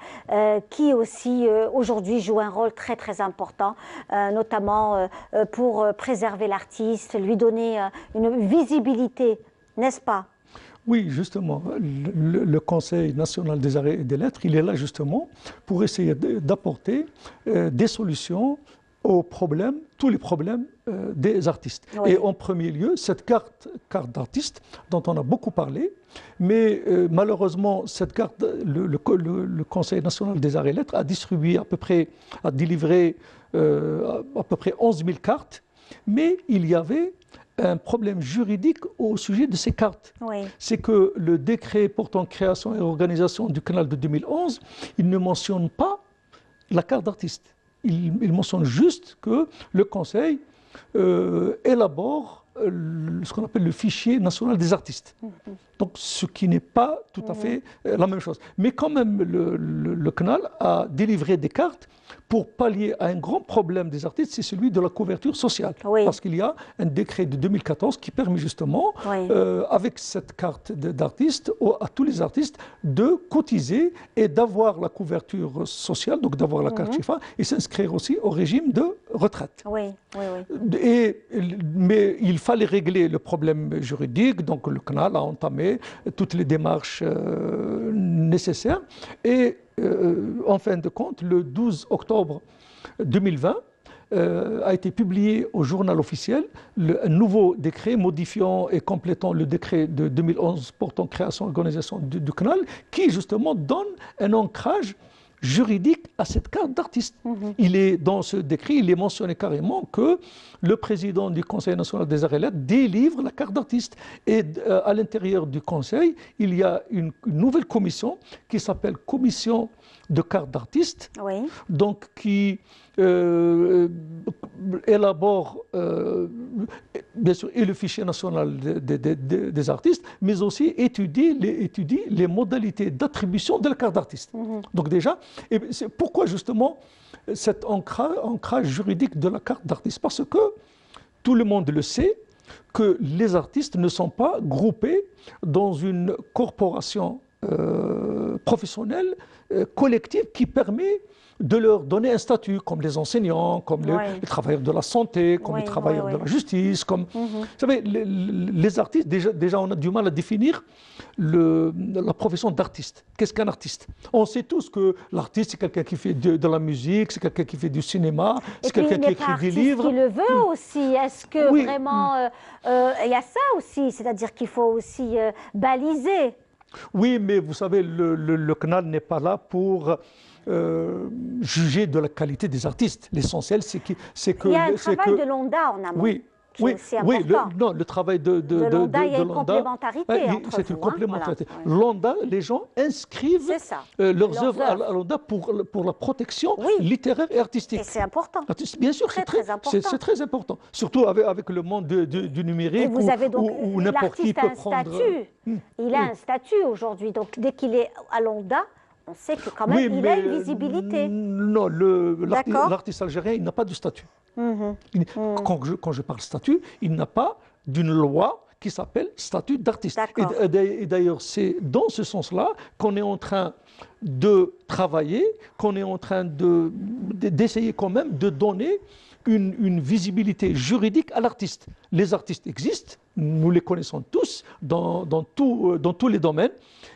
qui aussi aujourd'hui joue un rôle très très important, notamment pour préserver l'artiste, lui donner une visibilité, n'est-ce pas? Oui, justement, le Conseil national des arts et des lettres, il est là justement pour essayer d'apporter des solutions aux problèmes, tous les problèmes des artistes. Oui. Et en premier lieu, cette carte d'artiste dont on a beaucoup parlé, mais malheureusement, cette carte, le Conseil national des arts et lettres a distribué a délivré à peu près 11 000 cartes, mais il y avait un problème juridique au sujet de ces cartes. Oui. C'est que le décret portant création et organisation du canal de 2011, il ne mentionne pas la carte d'artiste. Il mentionne juste que le Conseil élabore ce qu'on appelle le fichier national des artistes. Donc, ce qui n'est pas tout à fait la même chose. Mais quand même, le canal a délivré des cartes pour pallier à un grand problème des artistes, c'est celui de la couverture sociale. Oui. Parce qu'il y a un décret de 2014 qui permet justement, avec cette carte d'artiste, à tous les artistes de cotiser et d'avoir la couverture sociale, donc d'avoir la carte FIFA, et s'inscrire aussi au régime de retraite. Oui, oui, oui. Mais il fallait régler le problème juridique, donc le canal a entamé toutes les démarches nécessaires. Et en fin de compte, le 12 octobre 2020, a été publié au journal officiel un nouveau décret modifiant et complétant le décret de 2011 portant création et organisation du canal, qui justement donne un ancrage juridique à cette carte d'artiste. Il est dans ce décret, il est mentionné carrément que le président du Conseil national des arts et lettres délivre la carte d'artiste. Et à l'intérieur du Conseil, il y a une nouvelle commission qui s'appelle Commission de carte d'artiste, donc qui élabore bien sûr et le fichier national des artistes, mais aussi étudie les modalités d'attribution de la carte d'artiste. Donc déjà, pourquoi justement cet ancrage juridique de la carte d'artiste? Parce que tout le monde le sait, que les artistes ne sont pas groupés dans une corporation professionnelle collective qui permet de leur donner un statut, comme les enseignants, comme les travailleurs de la santé, comme les travailleurs de la justice. Comme, vous savez, les artistes, déjà on a du mal à définir la profession d'artiste. Qu'est-ce qu'un artiste? On sait tous que l'artiste, c'est quelqu'un qui fait de la musique, c'est quelqu'un qui fait du cinéma, c'est quelqu'un qui écrit des livres. Qui le veut aussi. Est-ce que vraiment, il y a ça aussi, c'est-à-dire qu'il faut aussi baliser. Oui, mais vous savez, le canal n'est pas là pour juger de la qualité des artistes. L'essentiel, c'est que... Il y a un travail de l'ONDA en amont. Oui, qui est aussi important. Le travail de l'ONDA, il y a une complémentarité entre c'est une vous, complémentarité. Voilà. L'ONDA, les gens inscrivent leurs œuvres à l'ONDA pour la protection littéraire et artistique. Et c'est important. Bien sûr, c'est très important. C'est très important. Surtout avec le monde du numérique. Et vous avez donc où n'importe qui peut prendre... Il a un statut aujourd'hui. Donc dès qu'il est à l'ONDA, on sait que quand même il a une visibilité. Non, l'artiste algérien, il n'a pas de statut. Quand je parle statut, il n'a pas d'une loi qui s'appelle statut d'artiste. Et d'ailleurs, c'est dans ce sens-là qu'on est en train de travailler, qu'on est en train d'essayer quand même de donner une visibilité juridique à l'artiste. Les artistes existent, nous les connaissons tous dans tous les domaines.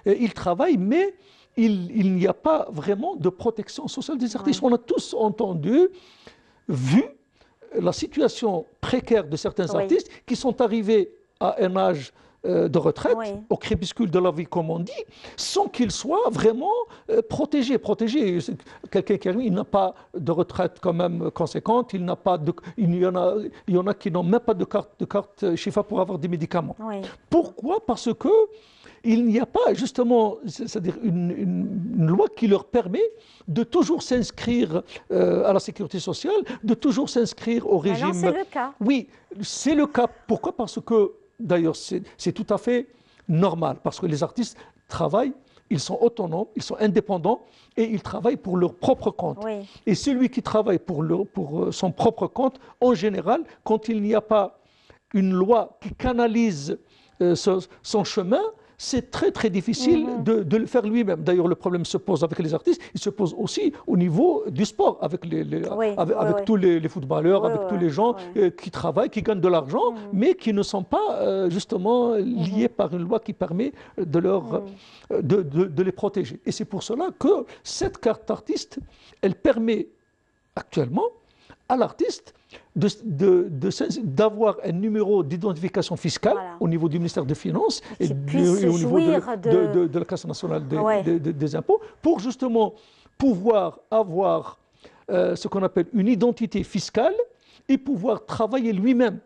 Ils travaillent, mais il n'y a pas vraiment de protection sociale des artistes. On a tous entendu, vu la situation précaire de certains artistes qui sont arrivés à un âge de retraite, au crépuscule de la vie, comme on dit, sans qu'ils soient vraiment protégés. Quelqu'un qui arrive, il n'a pas de retraite quand même conséquente, il y en a qui n'ont même pas de carte Chifa pour avoir des médicaments. Pourquoi? Parce que il n'y a pas justement, c'est-à-dire une loi qui leur permet de toujours s'inscrire à la sécurité sociale, de toujours s'inscrire au régime. Non, c'est le cas. Oui, c'est le cas. Pourquoi? Parce que, d'ailleurs, c'est tout à fait normal, parce que les artistes travaillent, ils sont autonomes, ils sont indépendants et ils travaillent pour leur propre compte. Et celui qui travaille pour son propre compte, en général, quand il n'y a pas une loi qui canalise son chemin, c'est très très difficile de le faire lui-même. D'ailleurs, le problème se pose avec les artistes, il se pose aussi au niveau du sport, avec tous les footballeurs, avec tous les gens qui travaillent, qui gagnent de l'argent, mais qui ne sont pas justement liés par une loi qui permet de les protéger. Et c'est pour cela que cette carte d'artiste, elle permet actuellement à l'artiste d'avoir un numéro d'identification fiscale au niveau du ministère des Finances et au niveau de la Caisse nationale des impôts, pour justement pouvoir avoir ce qu'on appelle une identité fiscale et pouvoir travailler lui-même.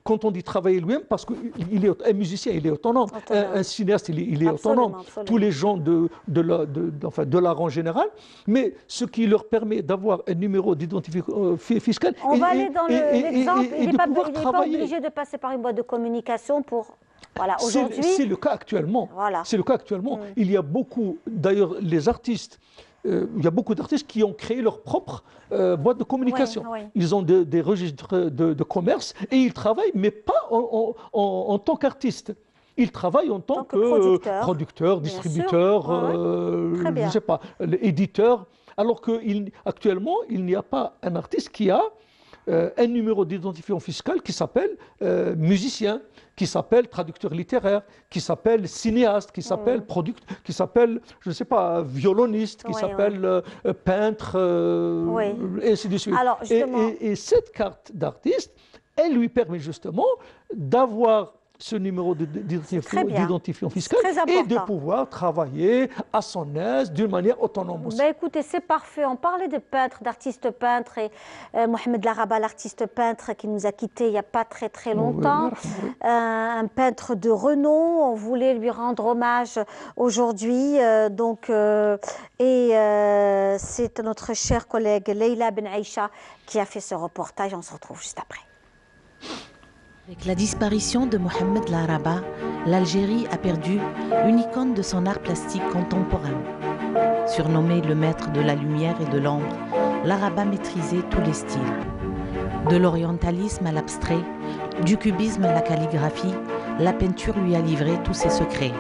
Quand on dit travailler lui-même, parce qu'un musicien, il est autonome, un cinéaste, il est autonome, tous les gens de l'art en général, mais ce qui leur permet d'avoir un numéro d'identification fiscale. On va aller dans l'exemple, il n'est pas obligé de passer par une boîte de communication pour... Voilà, aujourd'hui... C'est le cas actuellement. Voilà. C'est le cas actuellement. Il y a beaucoup, d'ailleurs, les artistes... il y a beaucoup d'artistes qui ont créé leur propre boîte de communication. Ils ont des registres de commerce et ils travaillent, mais pas en tant qu'artistes. Ils travaillent en tant que producteurs, distributeurs, je ne sais pas, éditeurs. Alors qu'actuellement, il n'y a pas un artiste qui a un numéro d'identification fiscale qui s'appelle musicien, qui s'appelle traducteur littéraire, qui s'appelle cinéaste, qui s'appelle qui s'appelle, je ne sais pas, violoniste, qui s'appelle peintre, et ainsi de suite. Alors, et cette carte d'artiste, elle lui permet justement d'avoir ce numéro d'identification fiscale et de pouvoir travailler à son aise d'une manière autonome aussi. Écoutez, c'est parfait. On parlait de peintres, d'artistes peintres et Mohamed Laraba, l'artiste peintre qui nous a quittés il n'y a pas très très longtemps. Un peintre de renom, on voulait lui rendre hommage aujourd'hui. C'est notre chère collègue Leila Ben Aïcha qui a fait ce reportage. On se retrouve juste après. Avec la disparition de Mohamed Laraba, l'Algérie a perdu une icône de son art plastique contemporain. Surnommé le maître de la lumière et de l'ombre, Laraba maîtrisait tous les styles. De l'orientalisme à l'abstrait, du cubisme à la calligraphie, la peinture lui a livré tous ses secrets.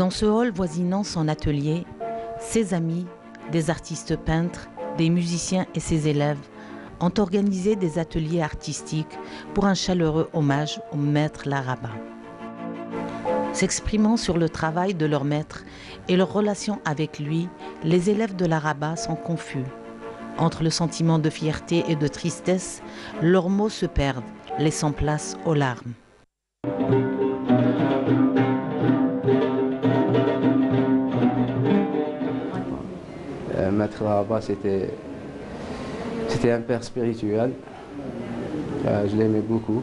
Dans ce hall voisinant son atelier, ses amis, des artistes peintres, des musiciens et ses élèves ont organisé des ateliers artistiques pour un chaleureux hommage au maître Laraba. S'exprimant sur le travail de leur maître et leur relation avec lui, les élèves de Laraba sont confus. Entre le sentiment de fierté et de tristesse, leurs mots se perdent, laissant place aux larmes. Maître Laraba, c'était un père spirituel. Je l'aimais beaucoup.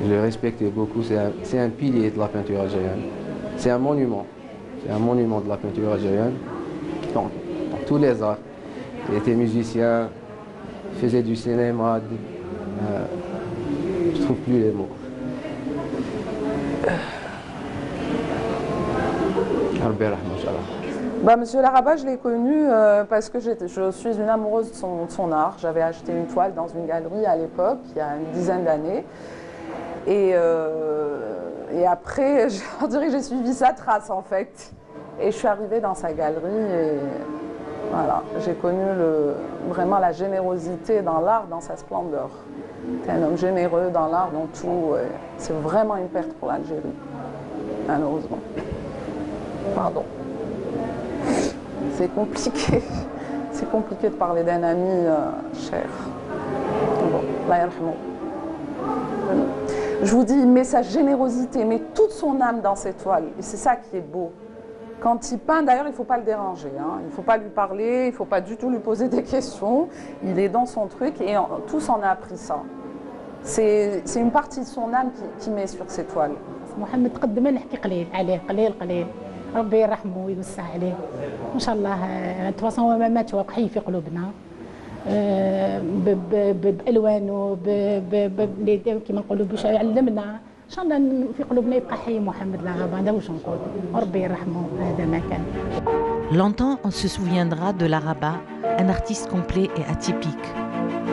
Je le respectais beaucoup. C'est un pilier de la peinture algérienne. C'est un monument. C'est un monument de la peinture algérienne. Dans tous les arts. Il était musicien, il faisait du cinéma. Je ne trouve plus les mots. Monsieur Laraba, je l'ai connu parce que je suis une amoureuse de son art. J'avais acheté une toile dans une galerie à l'époque, il y a une dizaine d'années. Et après, on dirait que j'ai suivi sa trace en fait. Et je suis arrivée dans sa galerie et voilà, j'ai connu vraiment la générosité dans l'art, dans sa splendeur. C'est un homme généreux dans l'art, dans tout. C'est vraiment une perte pour l'Algérie, malheureusement. Pardon. C'est compliqué. C'est compliqué de parler d'un ami cher. Bon, Allah yarhamou. Je vous dis, il met sa générosité, il met toute son âme dans ses toiles. Et c'est ça qui est beau. Quand il peint, d'ailleurs, il ne faut pas le déranger. Hein. Il ne faut pas lui parler, il ne faut pas du tout lui poser des questions. Il est dans son truc et tous en a appris ça. C'est une partie de son âme qui met sur ses toiles. محمد قدم نحكي قليل عليه قليل ربي يرحمه ويوسع عليه ان شاء الله تواصل هو ما مات وحي في قلوبنا بالوانه كما نقولوا باش يعلمنا ان شاء الله في قلوبنا يبقى حي محمد لارابا هذا واش نقول وربي يرحمه هذا ما كان. Longtemps on se souviendra de Laraba, un artiste complet et atypique.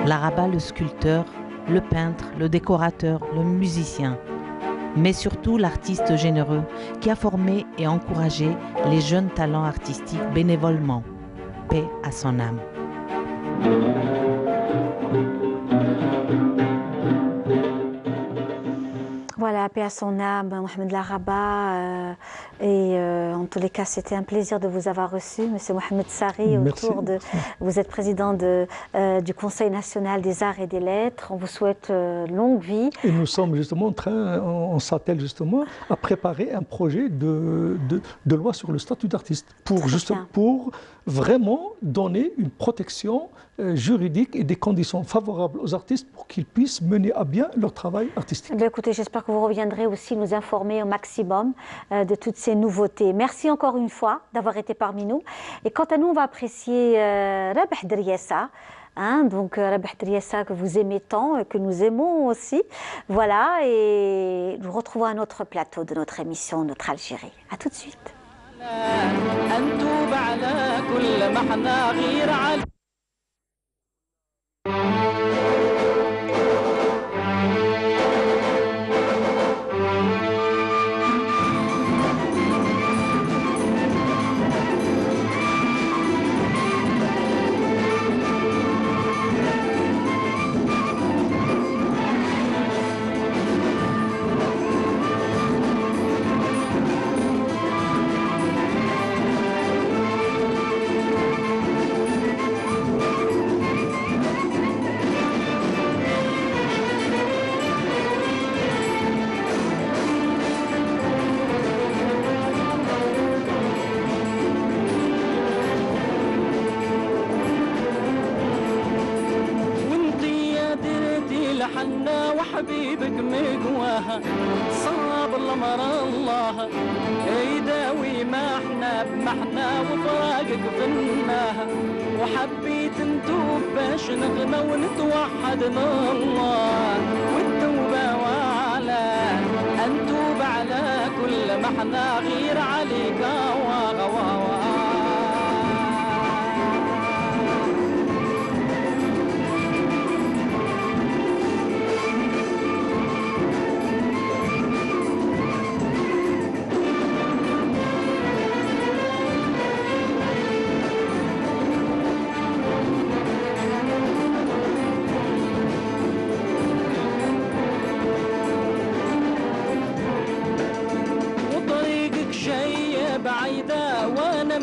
Laraba le sculpteur, le peintre, le décorateur, le musicien. Mais surtout l'artiste généreux qui a formé et encouragé les jeunes talents artistiques bénévolement. Paix à son âme. Voilà, paix à son âme, Mohamed Laraba. En tous les cas, c'était un plaisir de vous avoir reçu, Monsieur Mohamed Sarri. Vous êtes président du Conseil national des arts et des lettres. On vous souhaite longue vie. Et nous sommes justement en train, on s'attelle justement à préparer un projet de loi sur le statut d'artiste pour vraiment donner une protection juridique et des conditions favorables aux artistes pour qu'ils puissent mener à bien leur travail artistique. Bien, écoutez, j'espère que vous reviendrez aussi nous informer au maximum de toutes ces nouveautés. Merci encore une fois d'avoir été parmi nous. Et quant à nous, on va apprécier Rabah Driessa. Donc Rabah Driessa que vous aimez tant et que nous aimons aussi. Voilà, et nous retrouvons un autre plateau de notre émission, Notre Algérie. À tout de suite. وحبيبك مقواها صاب الامر الله يداوي ما احنا بمحنا وفراقك فناها وحبيت نتوب باش نغنى ونتوحد لله والتوبه وعلى انتوب على كل ما احنا غير عليك واغوا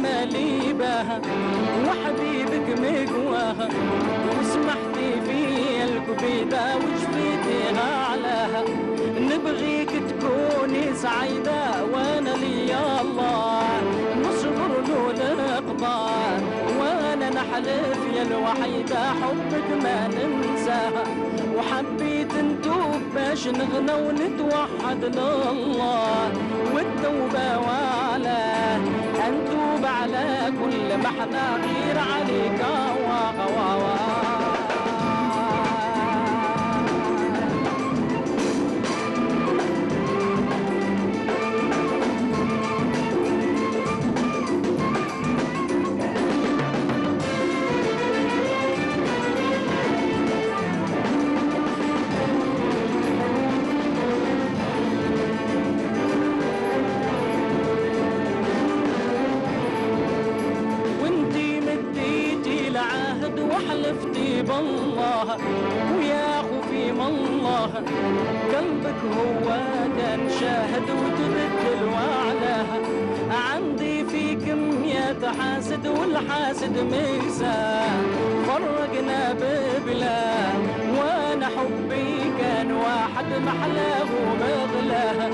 مالي بها وحبيبك مقواها وسمحتي في الكبيدة وجبيتي أعلاها نبغيك تكوني سعيدة وانا لي الله نصبر له القضاء وانا نحلف يا الوحيدة حبك ما ننساها وحبيت نتوب باش نغنى ونتوحد لله والتوبة وعلاه نتوب على كل ما احنا غير عليك وحلفتي بالله ويا خوفي من الله قلبك هو كان شاهد وتبدل وعلاها عندي فيك مية حاسد والحاسد ميزان فرقنا ببلاه وانا حبي كان واحد محلاه ومغلاه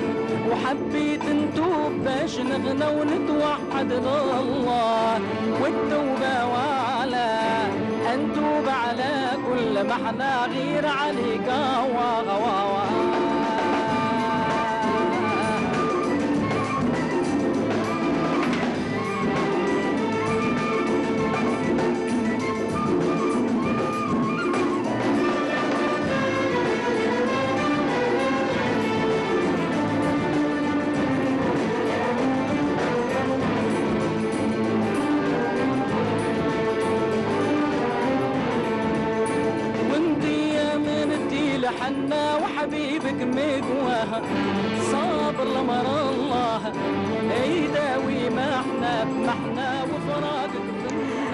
وحبيت نتوب باش نغنى ونتوحد لله والتوبة وعلاه نتوب على كل ما احنا غير عليك حنا وحبيبك مقواها صابر لمر الله يداوي ما احنا وفراقك.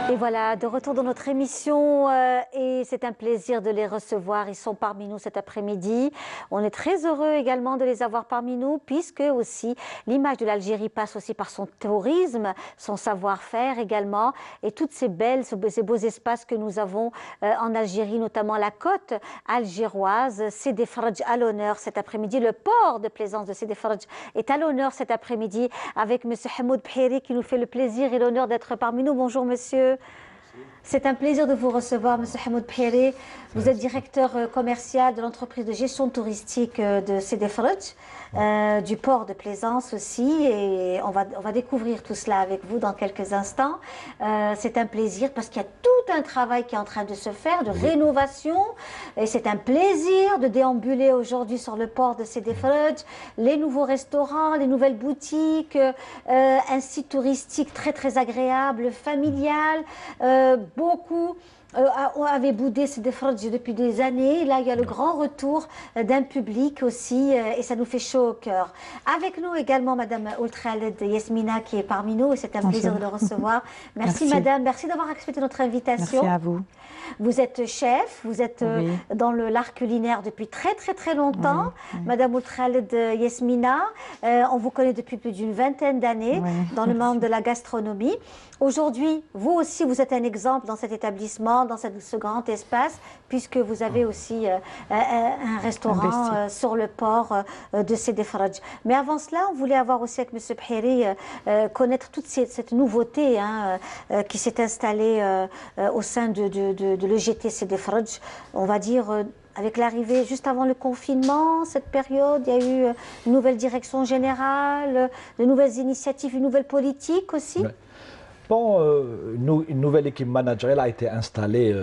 Et voilà, de retour dans notre émission et c'est un plaisir de les recevoir. Ils sont parmi nous cet après-midi. On est très heureux également de les avoir parmi nous puisque aussi l'image de l'Algérie passe aussi par son tourisme, son savoir-faire également et toutes ces beaux espaces que nous avons en Algérie, notamment la côte algéroise. Sidi Ferj à l'honneur cet après-midi. Le port de plaisance de Sidi Ferj est à l'honneur cet après-midi avec M. Hamoud Bhiri qui nous fait le plaisir et l'honneur d'être parmi nous. Bonjour monsieur. C'est un plaisir de vous recevoir, M. Hamoud Bhiri. Vous êtes directeur commercial de l'entreprise de gestion touristique de Sidi Ferj, du port de Plaisance aussi. Et on va découvrir tout cela avec vous dans quelques instants. C'est un plaisir parce qu'il y a tout un travail qui est en train de se faire, de rénovation. Et c'est un plaisir de déambuler aujourd'hui sur le port de Sidi Ferj. Les nouveaux restaurants, les nouvelles boutiques, un site touristique très très agréable, familial. Beaucoup avaient boudé Sidi Ferj depuis des années. Là, il y a le grand retour d'un public aussi et ça nous fait chaud au cœur. Avec nous également, Madame Ould Khaled Yasmina qui est parmi nous et c'est un plaisir de le recevoir. Merci Madame, merci d'avoir accepté notre invitation. Merci à vous. Vous êtes chef, vous êtes dans l'art culinaire depuis très très très longtemps. Madame Ould Khaled Yasmina, on vous connaît depuis plus d'une vingtaine d'années dans le monde de la gastronomie. Aujourd'hui, vous aussi, vous êtes un exemple dans cet établissement, dans ce grand espace, puisque vous avez aussi un restaurant sur le port de Sidi Ferj. Mais avant cela, on voulait avoir aussi avec M. Bhiri connaître toute cette nouveauté qui s'est installée au sein de l'EGT Sidi Ferj. On va dire avec l'arrivée juste avant le confinement, cette période, il y a eu une nouvelle direction générale, de nouvelles initiatives, une nouvelle politique aussi. Bon, une nouvelle équipe managériale a été installée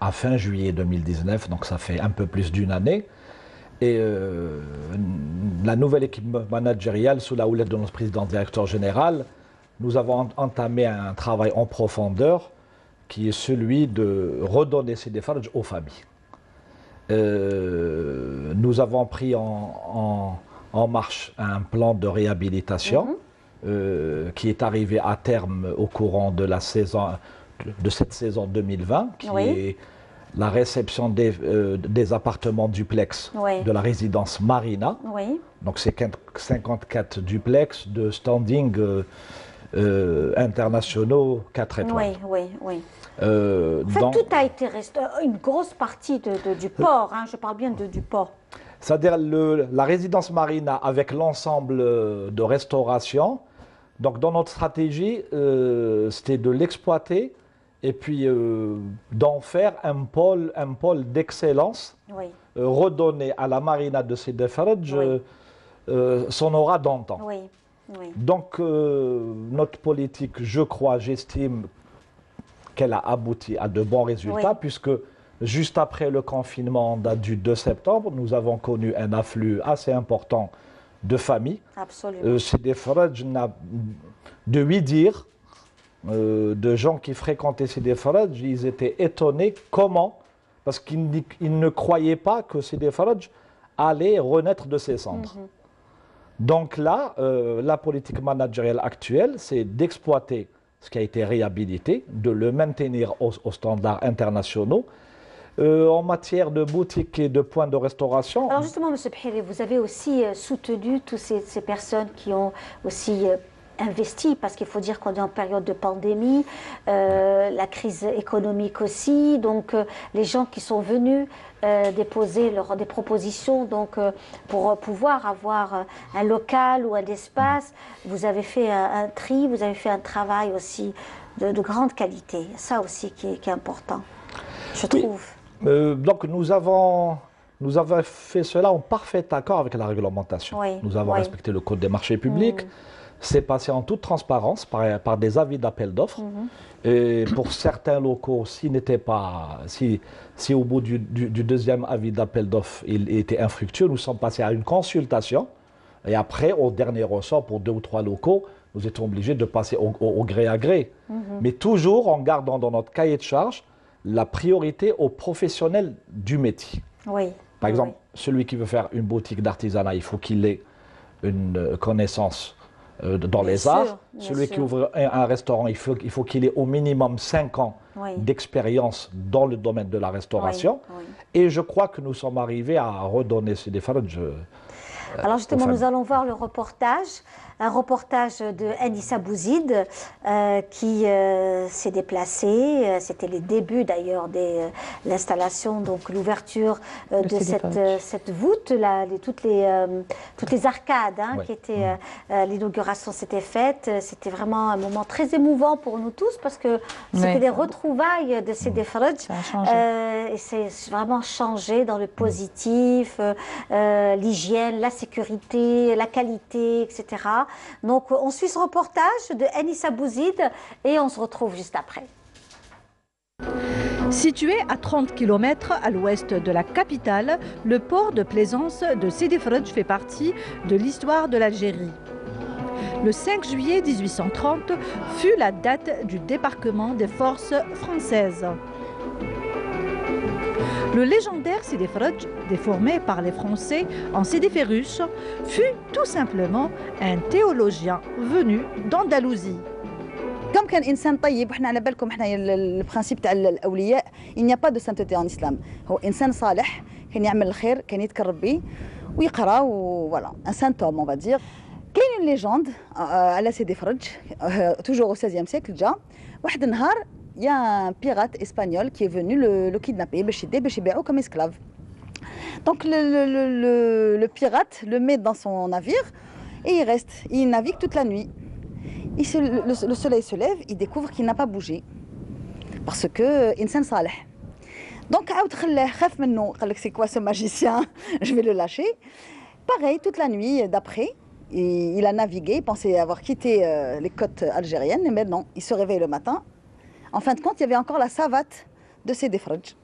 à fin juillet 2019, donc ça fait un peu plus d'une année. Et la nouvelle équipe managériale, sous la houlette de notre président directeur général, nous avons entamé un travail en profondeur qui est celui de redonner Sidi Ferj aux familles. Nous avons pris en marche un plan de réhabilitation. Qui est arrivé à terme au courant de cette saison 2020, qui est la réception des appartements duplex de la résidence Marina. Donc c'est 54 duplex de standing internationaux 4 étoiles. Oui. En fait, tout a été une grosse partie du port, hein, je parle bien du port. C'est-à-dire la résidence marina avec l'ensemble de restauration. Donc dans notre stratégie, c'était de l'exploiter et puis d'en faire un pôle d'excellence, redonner à la marina de Sidi Ferrej son aura d'antan. Donc notre politique, je crois, j'estime qu'elle a abouti à de bons résultats, puisque juste après le confinement, en date du 2 septembre, nous avons connu un afflux assez important de familles. Absolument. Sidi Ferrej n'a de lui dire, de gens qui fréquentaient Sidi Ferrej, ils étaient étonnés comment, parce qu'ils ne croyaient pas que Sidi Ferrej allait renaître de ses cendres. Donc là, la politique managériale actuelle, c'est d'exploiter ce qui a été réhabilité, de le maintenir aux standards internationaux. En matière de boutiques et de points de restauration. Alors justement, M. Bhiri, vous avez aussi soutenu toutes ces personnes qui ont aussi investi, parce qu'il faut dire qu'on est en période de pandémie, la crise économique aussi, donc les gens qui sont venus déposer des propositions donc, pour pouvoir avoir un local ou un espace, vous avez fait un tri, vous avez fait un travail aussi de grande qualité, ça aussi qui est important, je trouve. Donc nous avons fait cela en parfait accord avec la réglementation. Nous avons respecté le code des marchés publics. C'est passé en toute transparence par des avis d'appel d'offres. Et pour certains locaux, si au bout du deuxième avis d'appel d'offres, il était infructueux, nous sommes passés à une consultation. Et après, au dernier ressort, pour 2 ou 3 locaux, nous étions obligés de passer au gré à gré. Mais toujours en gardant dans notre cahier de charge la priorité aux professionnels du métier. Par exemple, celui qui veut faire une boutique d'artisanat, il faut qu'il ait une connaissance dans les arts. Celui qui ouvre un restaurant, il faut qu'il ait au minimum 5 ans d'expérience dans le domaine de la restauration. Et je crois que nous sommes arrivés à redonner ces Ferrej. Alors justement, nous allons voir le reportage, un reportage de Anissa Bouzid qui s'est déplacée. C'était les débuts d'ailleurs de l'installation, donc l'ouverture de cette voûte, là, toutes les arcades qui étaient, l'inauguration s'était faite. C'était vraiment un moment très émouvant pour nous tous parce que c'était des retrouvailles de Sidi Ferrej. Et c'est vraiment changé dans le positif, l'hygiène, la sécurité, la qualité, etc. Donc on suit ce reportage de Anissa Bouzid et on se retrouve juste après. Situé à 30 km à l'ouest de la capitale, le port de plaisance de Sidi Ferrej fait partie de l'histoire de l'Algérie. Le 5 juillet 1830 fut la date du débarquement des forces françaises. Le légendaire Sidi Ferrej, déformé par les Français en Sidi Ferruch, fut tout simplement un théologien venu d'Andalousie. Comme كان إنسان طيب وإحنا على بالكم إحنا البرانسيب تاع الأولياء il n'y a pas de sainteté en islam. هو إنسان صالح كان يعمل الخير كان يذكر ربي ويقرأ وفوالا un saint homme on va dire. كاين une légende على سيدي فرج toujours au 16e siècle déjà واحد النهار il y a un pirate espagnol qui est venu le kidnapper باش يبيعو comme esclave. Donc le pirate le met dans son navire et il reste, il navigue toute la nuit. Le soleil se lève, il découvre qu'il n'a pas bougé parce que insan salih. Donc عاود خاف منه قال لك c'est quoi ce magicien, je vais le lâcher. Pareil toute la nuit d'après, il a navigué, il pensait avoir quitté les côtes algériennes, mais non, il se réveille le matin. En fin de compte, il y avait encore la savate de Sidi Ferrej.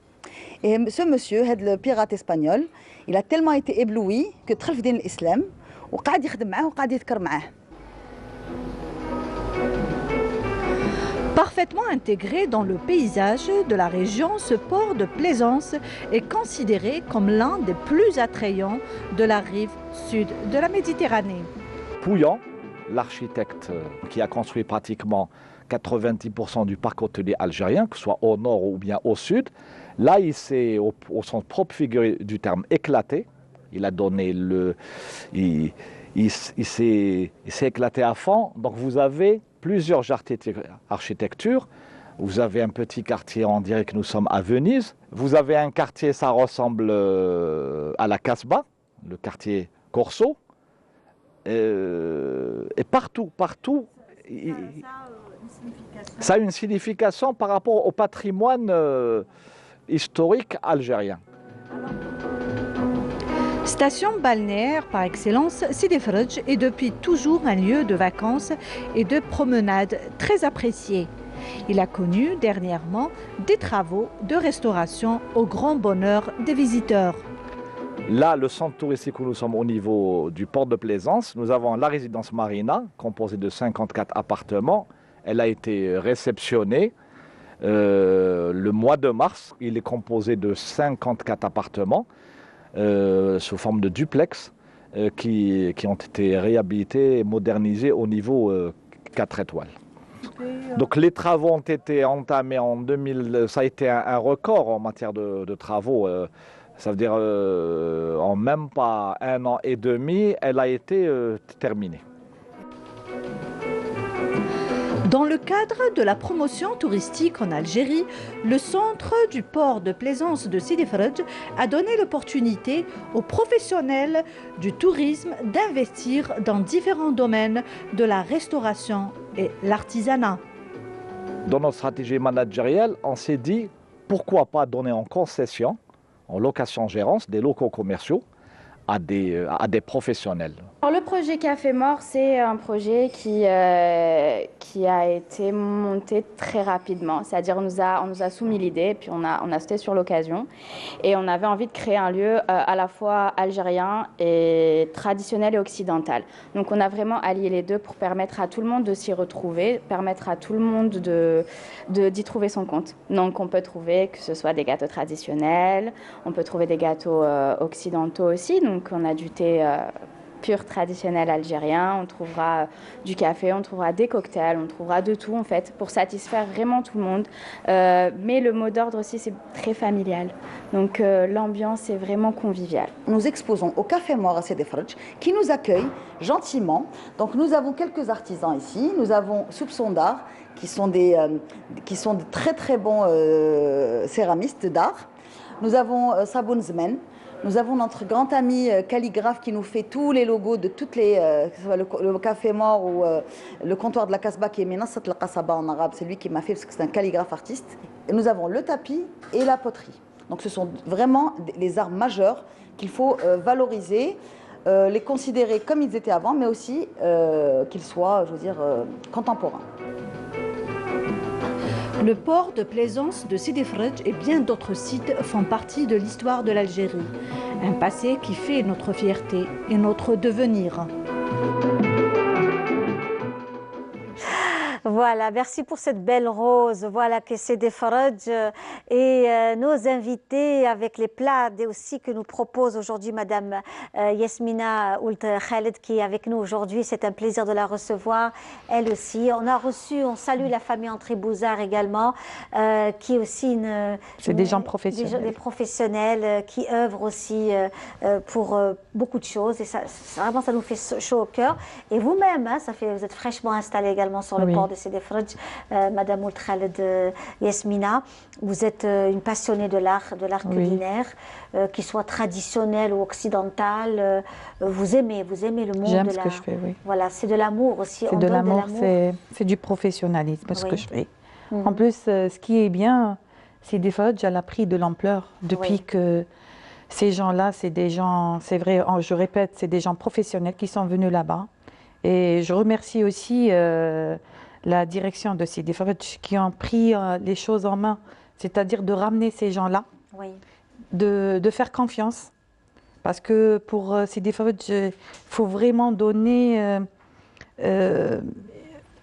Et ce monsieur, le pirate espagnol, il a tellement été ébloui que دخل في دين الإسلام وقعد يخدم معاه وقعد يذكر معاه. Parfaitement intégré dans le paysage de la région, ce port de plaisance est considéré comme l'un des plus attrayants de la rive sud de la Méditerranée. Pouillan, l'architecte qui a construit pratiquement 90% du parc hôtelier algérien, que ce soit au nord ou bien au sud, là il s'est, au sens propre figuré du terme, éclaté. Il a donné il s'est éclaté à fond. Donc vous avez plusieurs architectures. Vous avez un petit quartier, on dirait que nous sommes à Venise. Vous avez un quartier, ça ressemble à la Casbah, le quartier Corso. Et partout, ça a une signification par rapport au patrimoine historique algérien. Station balnéaire par excellence, Sidi Fredj est depuis toujours un lieu de vacances et de promenade très apprécié. Il a connu dernièrement des travaux de restauration au grand bonheur des visiteurs. Là, le centre touristique où nous sommes au niveau du port de Plaisance, nous avons la résidence Marina, composée de 54 appartements. Elle a été réceptionnée le mois de mars. Il est composé de 54 appartements sous forme de duplex qui ont été réhabilités et modernisés au niveau 4 étoiles. Donc les travaux ont été entamés en 2000, ça a été un record en matière de travaux. Ça veut dire en même pas 1 an et demi, elle a été terminée. Dans le cadre de la promotion touristique en Algérie, le centre du port de plaisance de Sidi Fredj a donné l'opportunité aux professionnels du tourisme d'investir dans différents domaines de la restauration et l'artisanat. Dans notre stratégie managériale, on s'est dit pourquoi pas donner en concession, en location-gérance, des locaux commerciaux à des professionnels. Alors, le projet Café Mort, c'est un projet qui a été monté très rapidement. C'est-à-dire on nous a soumis l'idée, puis on a sauté sur l'occasion. Et on avait envie de créer un lieu à la fois algérien et traditionnel et occidental. Donc on a vraiment allié les deux pour permettre à tout le monde de s'y retrouver, permettre à tout le monde d'y trouver son compte. Donc on peut trouver que ce soit des gâteaux traditionnels, on peut trouver des gâteaux occidentaux aussi. Donc on a du thé pur traditionnel algérien, on trouvera du café, on trouvera des cocktails, on trouvera de tout en fait pour satisfaire vraiment tout le monde. Mais le mot d'ordre aussi, c'est très familial. Donc l'ambiance est vraiment conviviale. Nous exposons au Café Mort à Sidi Fredj qui nous accueille gentiment. Donc nous avons quelques artisans ici. Nous avons Soupçon d'art qui sont de très très bons céramistes d'art. Nous avons Saboun Zmen. Nous avons notre grand ami calligraphe qui nous fait tous les logos de toutes les, que ce soit le Café Mort ou le comptoir de la Casbah qui est Menassat al-Qasaba en arabe. C'est lui qui m'a fait parce que c'est un calligraphe artiste. Et nous avons le tapis et la poterie. Donc ce sont vraiment les arts majeurs qu'il faut valoriser, les considérer comme ils étaient avant, mais aussi qu'ils soient, je veux dire, contemporains. Le port de plaisance de Sidi Fredj et bien d'autres sites font partie de l'histoire de l'Algérie. Un passé qui fait notre fierté et notre devenir. Voilà, merci pour cette belle rose. Voilà que Sidi Fredj et nos invités avec les plats et aussi que nous propose aujourd'hui Madame Yasmina Ould Khaled qui est avec nous aujourd'hui. C'est un plaisir de la recevoir. Elle aussi. On salue la famille André-Bouzard également, qui est aussi c'est des gens professionnels. Des professionnels qui œuvrent aussi pour beaucoup de choses. Et ça, vraiment, ça nous fait chaud au cœur. Et vous-même, hein, vous êtes fraîchement installée également sur le port de Sidi Fredj, Madame Ould Khaled Yasmina, vous êtes une passionnée de l'art culinaire, qu'il soit traditionnel ou occidental. Vous aimez le monde. J'aime ce que je fais, oui. Voilà, c'est de l'amour aussi. C'est de l'amour, c'est du professionnalisme, ce que je fais. En plus, ce qui est bien, Sidi Fredj, elle a pris de l'ampleur depuis que ces gens-là, c'est des gens, c'est vrai, je répète, c'est des gens professionnels qui sont venus là-bas. Et je remercie aussi la direction de Sidi Fredj qui ont pris les choses en main, c'est-à-dire de ramener ces gens-là, de faire confiance. Parce que pour Sidi Fredj, il faut vraiment donner,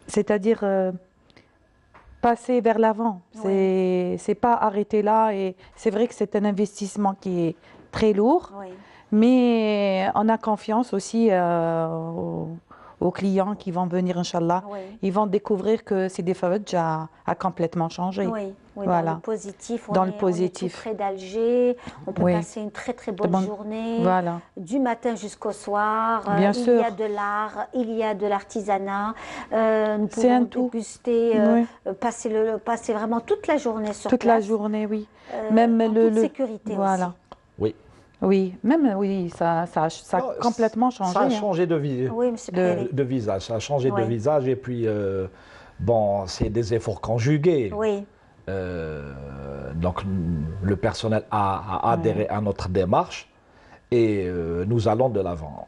c'est-à-dire passer vers l'avant. C'est pas arrêter là. Et c'est vrai que c'est un investissement qui est très lourd, mais on a confiance aussi aux clients qui vont venir, Inch'Allah. Ils vont découvrir que Sidi Fredj a complètement changé. Oui, voilà. dans le positif, Dans on le est positif. tout près d'Alger, on peut Oui. passer une très très bonne journée, Voilà. du matin jusqu'au soir. Bien il sûr. y a de l'art, il y a de l'artisanat. Nous C'est un pouvons tout. déguster, Oui. passer vraiment toute la journée sur Toute place. la journée, oui. Même en toute sécurité voilà. aussi. Oui. Oui, même oui, ça a complètement changé. Ça a changé de vie. Oui, monsieur Préry. De visage, ça a changé de Oui. visage et puis bon, c'est des efforts conjugués. Oui. Donc le personnel a adhéré à notre démarche et nous allons de l'avant.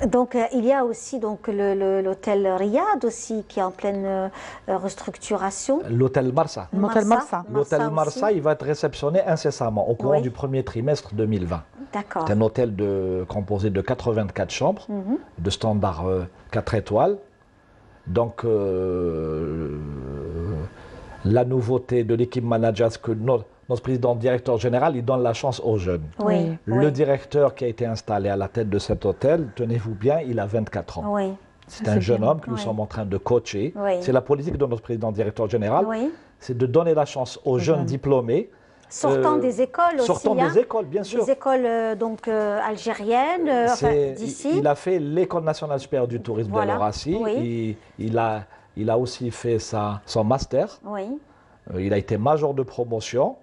Donc il y a aussi donc l'hôtel Riyad aussi qui est en pleine restructuration. L'hôtel Marsa. L'hôtel Marsa. L'hôtel Marsa, il va être réceptionné incessamment au courant Oui. du premier trimestre 2020. D'accord. C'est un hôtel composé de 84 chambres, de standard 4 étoiles. Donc la nouveauté de l'équipe manager, c'est que notre président directeur général, il donne la chance aux jeunes. Oui, Le oui. directeur qui a été installé à la tête de cet hôtel, tenez-vous bien, il a 24 ans. Oui. C'est un jeune homme que nous Oui. sommes en train de coacher. Oui. C'est la politique de notre président directeur général, Oui. c'est de donner la chance aux jeunes diplômés. Sortant des écoles aussi. Sortant des écoles, bien sûr. Des écoles algériennes, enfin, d'ici. Il a fait l'École nationale supérieure du tourisme Voilà. de l'Orassi. Oui. Il a aussi fait son master. Oui. Il a été major de promotion.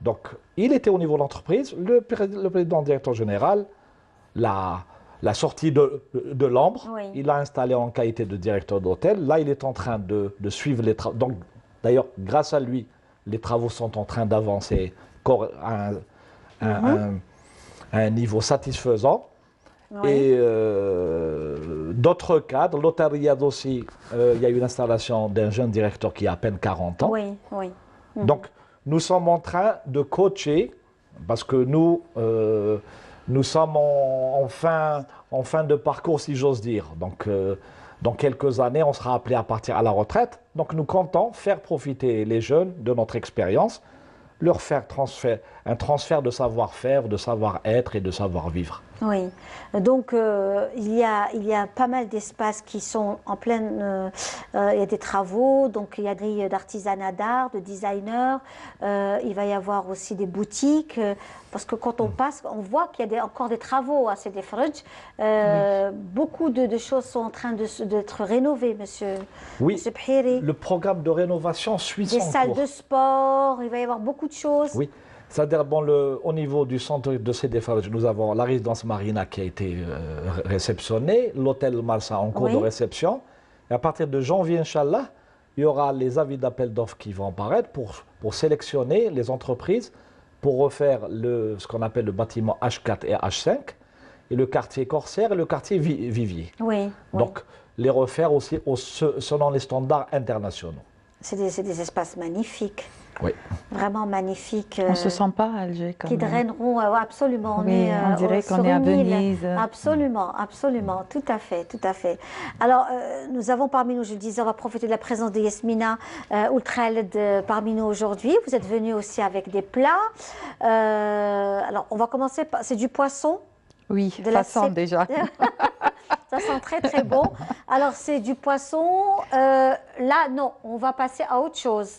Donc, il était au niveau de l'entreprise. Le président directeur général l'a sorti de l'ombre. Oui. Il l'a installé en qualité de directeur d'hôtel. Là, il est en train de suivre les travaux. Donc, d'ailleurs, grâce à lui, les travaux sont en train d'avancer à un niveau satisfaisant. Oui. Et d'autres cadres, l'hôtel Riyad aussi, il y a eu l'installation d'un jeune directeur qui a à peine 40 ans. Oui, oui. Donc, nous sommes en train de coacher, parce que nous sommes en fin de parcours, si j'ose dire. Donc, dans quelques années, on sera appelé à partir à la retraite. Donc, nous comptons faire profiter les jeunes de notre expérience, leur faire un transfert de savoir-faire, de savoir-être et de savoir-vivre. Oui, donc il y a pas mal d'espaces qui sont en pleine, il y a des travaux, donc il y a des d'artisanat d'art, de designers, il va y avoir aussi des boutiques, parce que quand on passe, on voit qu'il y a encore des travaux à Sidi Fredj. Beaucoup de choses sont en train d'être rénovées, monsieur Bhiri. Le programme de rénovation suit son Des cours. salles de sport, il va y avoir beaucoup de choses. Oui. C'est-à-dire, au niveau du centre de Sidi Fredj, nous avons la résidence Marina qui a été réceptionnée, l'hôtel Marsa en cours de réception. Et à partir de janvier, Inch'Allah, il y aura les avis d'appel d'offres qui vont apparaître pour sélectionner les entreprises pour refaire ce qu'on appelle le bâtiment H4 et H5, et le quartier Corsaire et le quartier Vivier. Oui. Donc, les refaire aussi selon les standards internationaux. C'est des espaces magnifiques. Oui. Vraiment magnifiques. On ne se sent pas à Alger quand qui même. draineront, absolument. Oui, on dirait qu'on est à Venise. Absolument, absolument, tout à fait, tout à fait. Alors, nous avons parmi nous, je le disais, on va profiter de la présence de Yasmina Ould-Khaled parmi nous aujourd'hui. Vous êtes venus aussi avec des plats. Alors, on va commencer par, c'est du poisson. Oui, ça sent déjà. Ça sent très très bon. Alors, c'est du poisson. Là, non, on va passer à autre chose.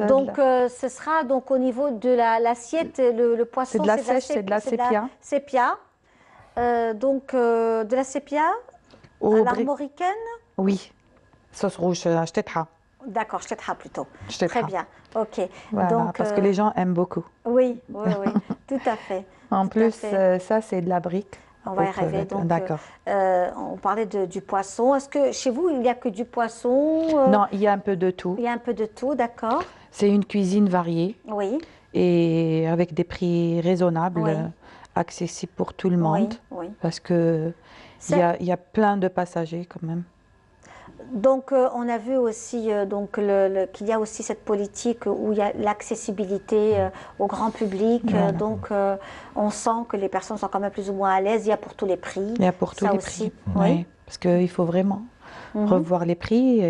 Donc, ce sera donc au niveau de l'assiette, le poisson. C'est de la sèche, c'est de la sépia. Sépia. Donc, de la sépia à l'armoricaine. Oui, sauce rouge, shtetha. D'accord, shtetha plutôt. Shtetha. Très bien, ok. Voilà, donc, parce que les gens aiment beaucoup. Oui, oui, oui, tout à fait. En plus, ça, c'est de la brique. On va y arriver. Donc, d'accord. On parlait du poisson. Est-ce que chez vous, il n'y a que du poisson Non, il y a un peu de tout. Il y a un peu de tout, d'accord. C'est une cuisine variée. Oui. Et avec des prix raisonnables, oui. Accessibles pour tout le monde. Oui, oui. Parce qu'il y a plein de passagers quand même. Donc, on a vu aussi qu'il y a aussi cette politique où il y a l'accessibilité au grand public. Voilà. Donc, on sent que les personnes sont quand même plus ou moins à l'aise. Il y a pour tous les prix. Il y a pour tous les prix. Oui, parce qu'il faut vraiment revoir les prix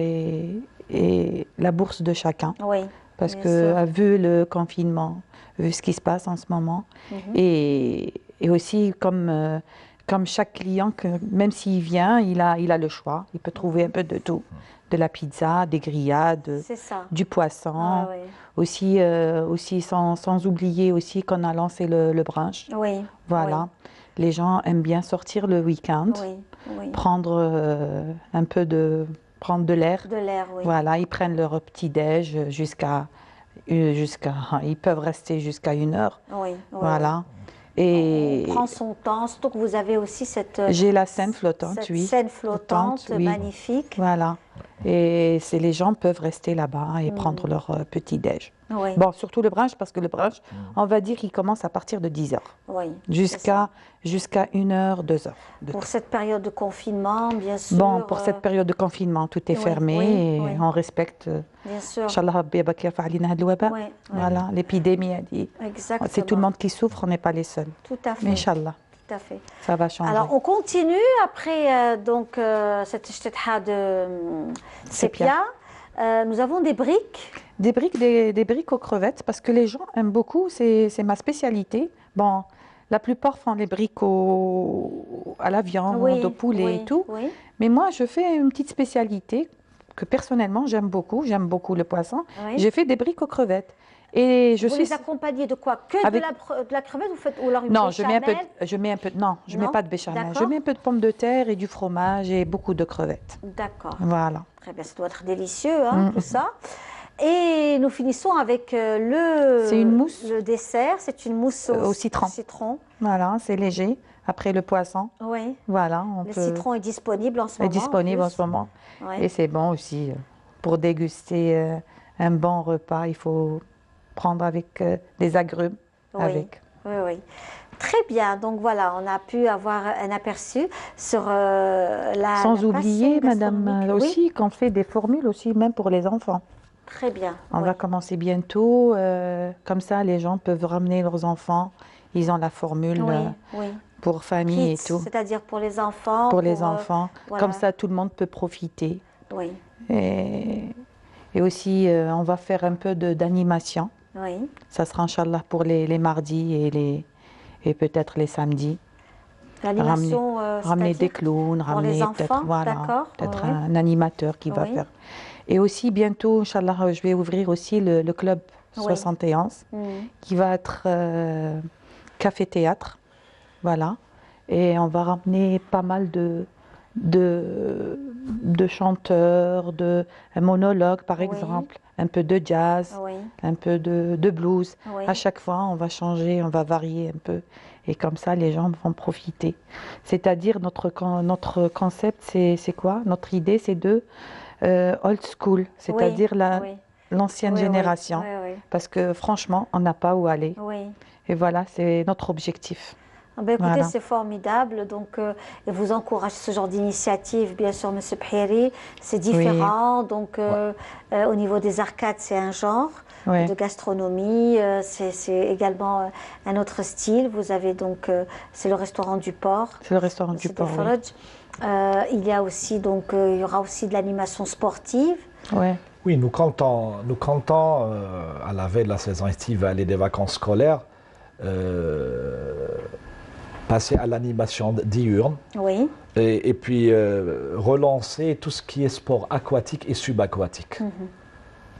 et la bourse de chacun. Oui. Parce que, vu le confinement, vu ce qui se passe en ce moment, et aussi comme chaque client, même s'il vient, il a le choix. Il peut trouver un peu de tout, de la pizza, des grillades, du poisson. Aussi, sans oublier aussi qu'on a lancé le brunch. Voilà. Les gens aiment bien sortir le week-end, prendre un peu prendre de l'air. Voilà, ils prennent leur petit-déj ils peuvent rester jusqu'à 1h. Voilà. Et on prend son temps, surtout que vous avez aussi cette... J'ai la scène flottante, oui. Scène flottante, magnifique. Voilà. Et les gens peuvent rester là-bas et prendre leur petit-déj. Bon, surtout le brunch, parce que le brunch, on va dire qu'il commence à partir de 10h. Jusqu'à 1h, 2h. Pour cette période de confinement, bien sûr. Bon, pour cette période de confinement, tout est fermé et on respecte... Bien sûr. Voilà, l'épidémie a dit. Exactement. C'est tout le monde qui souffre, on n'est pas les seuls. Tout à fait. Mais Inch'Allah. Tout à fait. Ça va changer. Alors, on continue après cette ijtihad de sépia. Nous avons des briques. Des briques aux crevettes, parce que les gens aiment beaucoup, c'est ma spécialité. Bon, la plupart font les briques à la viande, au poulet et tout. Mais moi, je fais une petite spécialité que personnellement, j'aime beaucoup le poisson. J'ai fait des briques aux crevettes. Et vous les accompagnez de quoi? Que de la crevette vous faites, ou alors une béchamel? Je mets pas de béchamel. Je mets un peu de pommes de terre et du fromage et beaucoup de crevettes. D'accord. Voilà. Très bien, ça doit être délicieux, tout ça. Et nous finissons avec c'est une mousse. Le dessert, c'est une mousse au citron. Voilà, c'est léger. Après le poisson. Oui. Voilà. Le citron est disponible en ce moment. Est disponible en ce moment. Et c'est bon aussi. Pour déguster un bon repas, il faut prendre avec des agrumes. Oui. Très bien. Donc voilà, on a pu avoir un aperçu sur la Sans oublier, madame, aussi qu'on fait des formules aussi, même pour les enfants. Très bien. On va commencer bientôt. Comme ça, les gens peuvent ramener leurs enfants. Ils ont la formule pour famille et tout. C'est-à-dire pour les enfants. Pour les enfants. Voilà. Comme ça, tout le monde peut profiter. Oui. Et aussi, on va faire un peu d'animation. Oui. Ça sera, Inch'Allah, pour les mardis et peut-être les samedis. L'animation, ramener des clowns, ramener peut-être un animateur qui va faire. Et aussi, bientôt, Inch'Allah, je vais ouvrir aussi le club 71, qui va être café-théâtre. Voilà. Et on va ramener pas mal de chanteurs, un monologue par exemple, un peu de jazz, un peu de blues. À chaque fois, on va changer, on va varier un peu. Et comme ça, les gens vont profiter. C'est-à-dire, notre concept, c'est quoi? Notre idée, c'est de old school, c'est-à-dire l'ancienne génération. Parce que franchement, on n'a pas où aller. Et voilà, c'est notre objectif. Ben écoutez, c'est formidable. Donc, et vous encouragez ce genre d'initiative, bien sûr, M. Bhiri. C'est différent. Donc, au niveau des arcades, c'est un genre de gastronomie. C'est également un autre style. Vous avez donc, c'est le restaurant du port. C'est le restaurant du port. Il y a aussi donc, il y aura aussi de l'animation sportive. Oui, nous comptons à la veille de la saison estivale et des vacances scolaires. Passer à l'animation diurne et puis relancer tout ce qui est sport aquatique et subaquatique.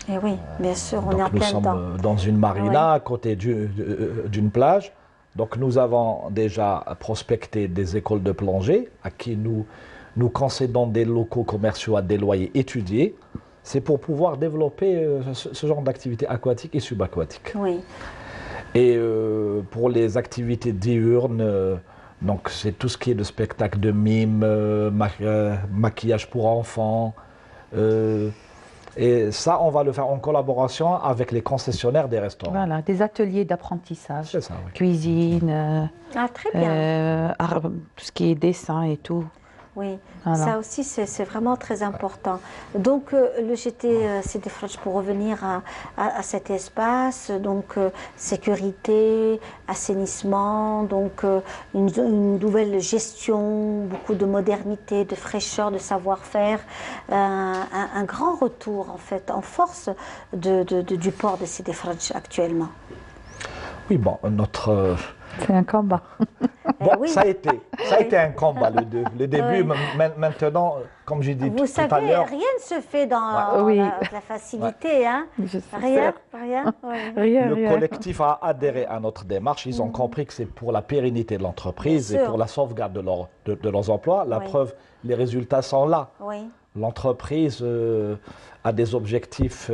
Et oui, bien sûr, on est en plein dedans. Nous sommes dans une marina à côté d'une plage. Donc nous avons déjà prospecté des écoles de plongée à qui nous concédons des locaux commerciaux à des loyers étudiés. C'est pour pouvoir développer ce genre d'activités aquatiques et subaquatiques. Et pour les activités diurnes, donc c'est tout ce qui est de spectacle de mime, maquillage pour enfants. Et ça, on va le faire en collaboration avec les concessionnaires des restaurants. Voilà, des ateliers d'apprentissage, ça, cuisine, très bien. Tout ce qui est dessin et tout. Oui, ça aussi c'est vraiment très important. Donc le GT Sidi Fradj, pour revenir à cet espace, donc sécurité, assainissement, donc une nouvelle gestion, beaucoup de modernité, de fraîcheur, de savoir-faire, un grand retour en fait en force du port de Sidi Fradj actuellement. Oui, bon, C'est un combat. Bon, oui. ça a été un combat, le début. Oui. Maintenant, comme j'ai dit tout à l'heure... Rien ne se fait dans la facilité. Hein. Rien. Le collectif a adhéré à notre démarche. Ils ont compris que c'est pour la pérennité de l'entreprise et pour la sauvegarde de leurs emplois. La preuve, les résultats sont là. L'entreprise a des objectifs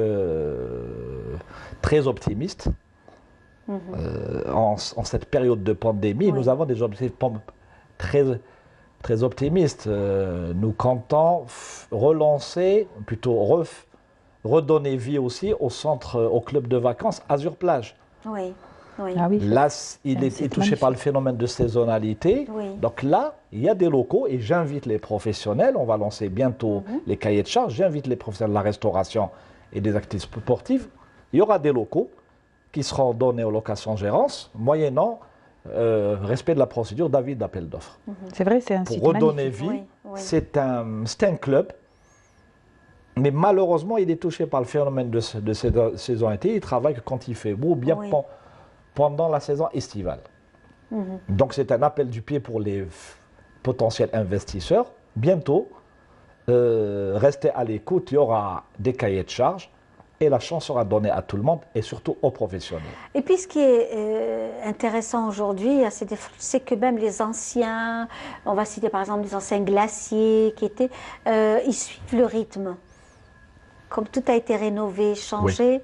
très optimistes. En cette période de pandémie, nous avons des objectifs très optimistes. Nous comptons relancer, plutôt redonner vie aussi au club de vacances Azur Plage. Oui. Ah oui, là, il est touché par le phénomène de saisonnalité. Donc là, il y a des locaux et j'invite les professionnels, on va lancer bientôt les cahiers de charges, j'invite les professionnels de la restauration et des activités sportives. Il y aura des locaux qui seront donnés aux locations-gérance, moyennant respect de la procédure d'avis d'appel d'offres. C'est vrai, c'est un site magnifique. Pour redonner vie, c'est un club, mais malheureusement, il est touché par le phénomène de saisonnalité. Il travaille que quand il fait beau, bien pendant la saison estivale. Donc c'est un appel du pied pour les potentiels investisseurs. Bientôt, restez à l'écoute, il y aura des cahiers de charges. Et la chance sera donnée à tout le monde et surtout aux professionnels. Et puis ce qui est intéressant aujourd'hui, c'est que même les anciens, on va citer par exemple les anciens glaciers qui étaient, ils suivent le rythme. Comme tout a été rénové, changé,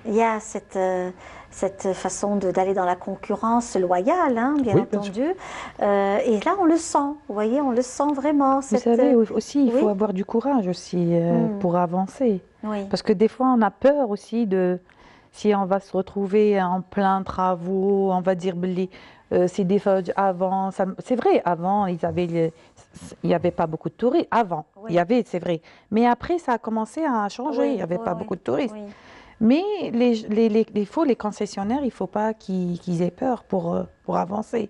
il y a cette façon d'aller dans la concurrence loyale, hein, bien entendu. Et là, on le sent, vous voyez, on le sent vraiment. Vous savez, aussi, il faut avoir du courage aussi pour avancer. Parce que des fois, on a peur aussi si on va se retrouver en plein travaux, on va dire, c'est des fois avant, c'est vrai, avant, il n'y avait pas beaucoup de touristes, avant, il y avait, c'est vrai. Mais après, ça a commencé à changer, il n'y avait pas beaucoup de touristes. Mais les concessionnaires, il ne faut pas qu'ils aient peur pour avancer.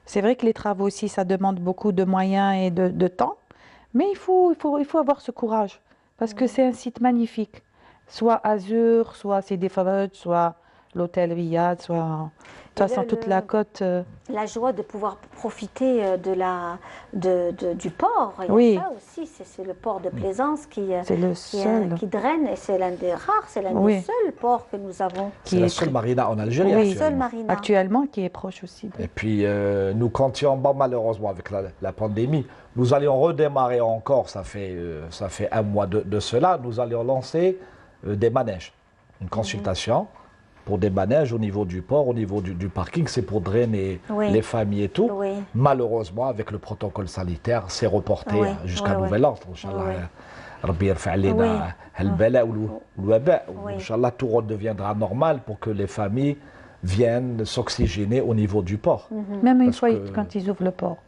C'est vrai que les travaux aussi, ça demande beaucoup de moyens et de temps, mais il faut avoir ce courage, parce que c'est un site magnifique. Soit Azur, soit Sidi Faraj, soit l'hôtel Riyad, soit... De toute façon, toute la côte... La joie de pouvoir profiter du port. Oui. Ça aussi, c'est le port de Plaisance qui draine, et c'est l'un des rares, c'est l'un des seuls ports que nous avons. C'est la seule marina en Algérie actuellement qui est proche aussi. Et puis, nous comptions, malheureusement, avec la pandémie, nous allions redémarrer encore, ça fait un mois de cela, nous allions lancer des manèges, une consultation. Pour des manèges au niveau du port, au niveau du parking, c'est pour drainer les familles et tout. Malheureusement, avec le protocole sanitaire, c'est reporté jusqu'à nouvel ordre. Inch'Allah, tout redeviendra normal pour que les familles viennent s'oxygéner au niveau du port. Même une fois quand ils ouvrent le port.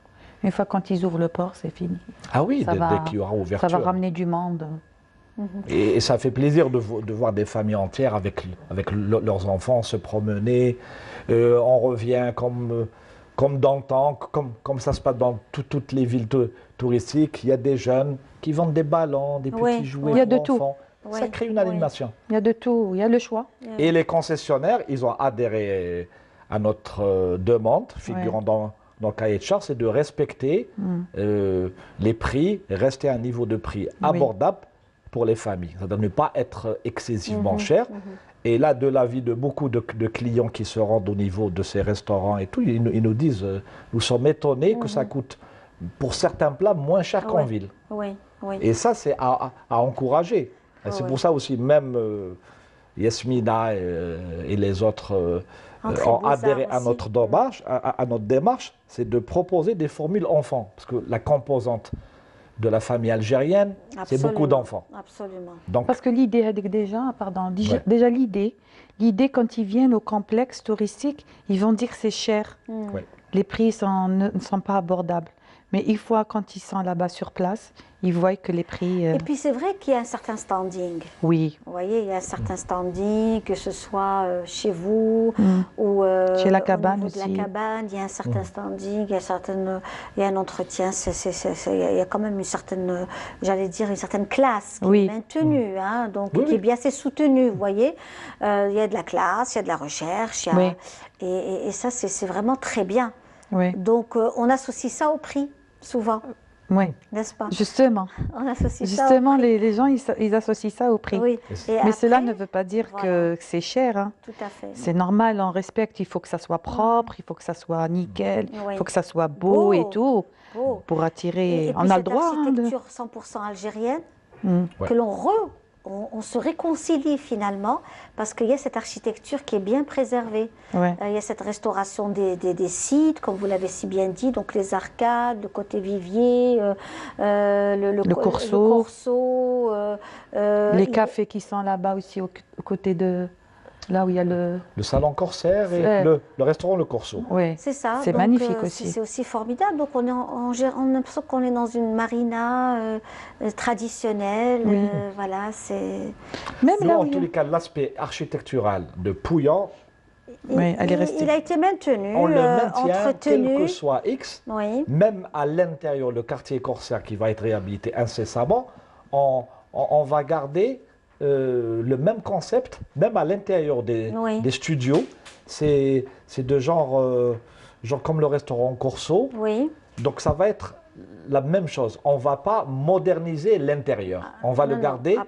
Une fois quand ils ouvrent le port, c'est fini. Ah oui, dès qu'il y aura ouverture. Ça va ramener du monde. Et ça fait plaisir de voir des familles entières avec leurs enfants se promener. On revient comme dans le temps, comme ça se passe dans toutes les villes touristiques. Il y a des jeunes qui vendent des ballons, des petits jouets il y a de pour enfants. Ça crée une animation. Il y a de tout, il y a le choix. Et les concessionnaires, ils ont adhéré à notre demande, figurant dans le cahier de charges, c'est de respecter les prix, rester à un niveau de prix abordable pour les familles. Ça doit ne pas être excessivement cher. Et là, de l'avis de beaucoup de clients qui se rendent au niveau de ces restaurants et tout, ils nous disent, nous sommes étonnés que ça coûte, pour certains plats, moins cher qu'en ville. Et ça, c'est à encourager. C'est pour ça aussi, même Yasmina et les autres ont adhéré à notre démarche, c'est de proposer des formules enfants. Parce que la composante de la famille algérienne, c'est beaucoup d'enfants. Absolument. Donc, parce que l'idée, déjà l'idée quand ils viennent au complexe touristique, ils vont dire que c'est cher. Les prix ne sont pas abordables. Mais une fois, quand ils sont là-bas sur place, ils voient que les prix... Et puis c'est vrai qu'il y a un certain standing. Oui. Vous voyez, il y a un certain standing, que ce soit chez vous ou chez la cabane au niveau aussi. de la cabane, il y a un certain standing, il y a un entretien, il y a quand même une certaine, j'allais dire, une certaine classe qui est maintenue, hein, donc qui est bien assez soutenue, vous voyez. Il y a de la classe, il y a de la recherche, et ça c'est vraiment très bien. Donc on associe ça au prix, souvent. Oui, n'est-ce pas? Justement. On associe Justement, ça au prix. les gens, ils associent ça au prix. Oui. Et mais après, cela ne veut pas dire que c'est cher. Hein. Tout à fait. C'est normal, on respecte. Il faut que ça soit propre, il faut que ça soit nickel, il faut que ça soit beau et tout, pour attirer. Et on puis a le droit. Cette architecture 100% algérienne, que on se réconcilie finalement parce qu'il y a cette architecture qui est bien préservée. Il y a cette restauration des sites, comme vous l'avez si bien dit, donc les arcades, le côté vivier, le corso, les cafés qui sont là-bas aussi au côté de... Là où il y a le salon corsaire et le restaurant Le Corso. Oui, c'est ça. C'est magnifique aussi. C'est aussi formidable. Donc on a l'impression qu'on est dans une marina traditionnelle. Voilà, c'est. Même là, en tous les cas, l'aspect architectural de Pouillan, il a été maintenu, on le maintient, entretenu. quel que soit X. Même à l'intérieur, le quartier corsaire qui va être réhabilité incessamment, on va garder le même concept, même à l'intérieur des studios. C'est de genre comme le restaurant Corso. Donc ça va être la même chose. On ne va pas moderniser l'intérieur. On va le garder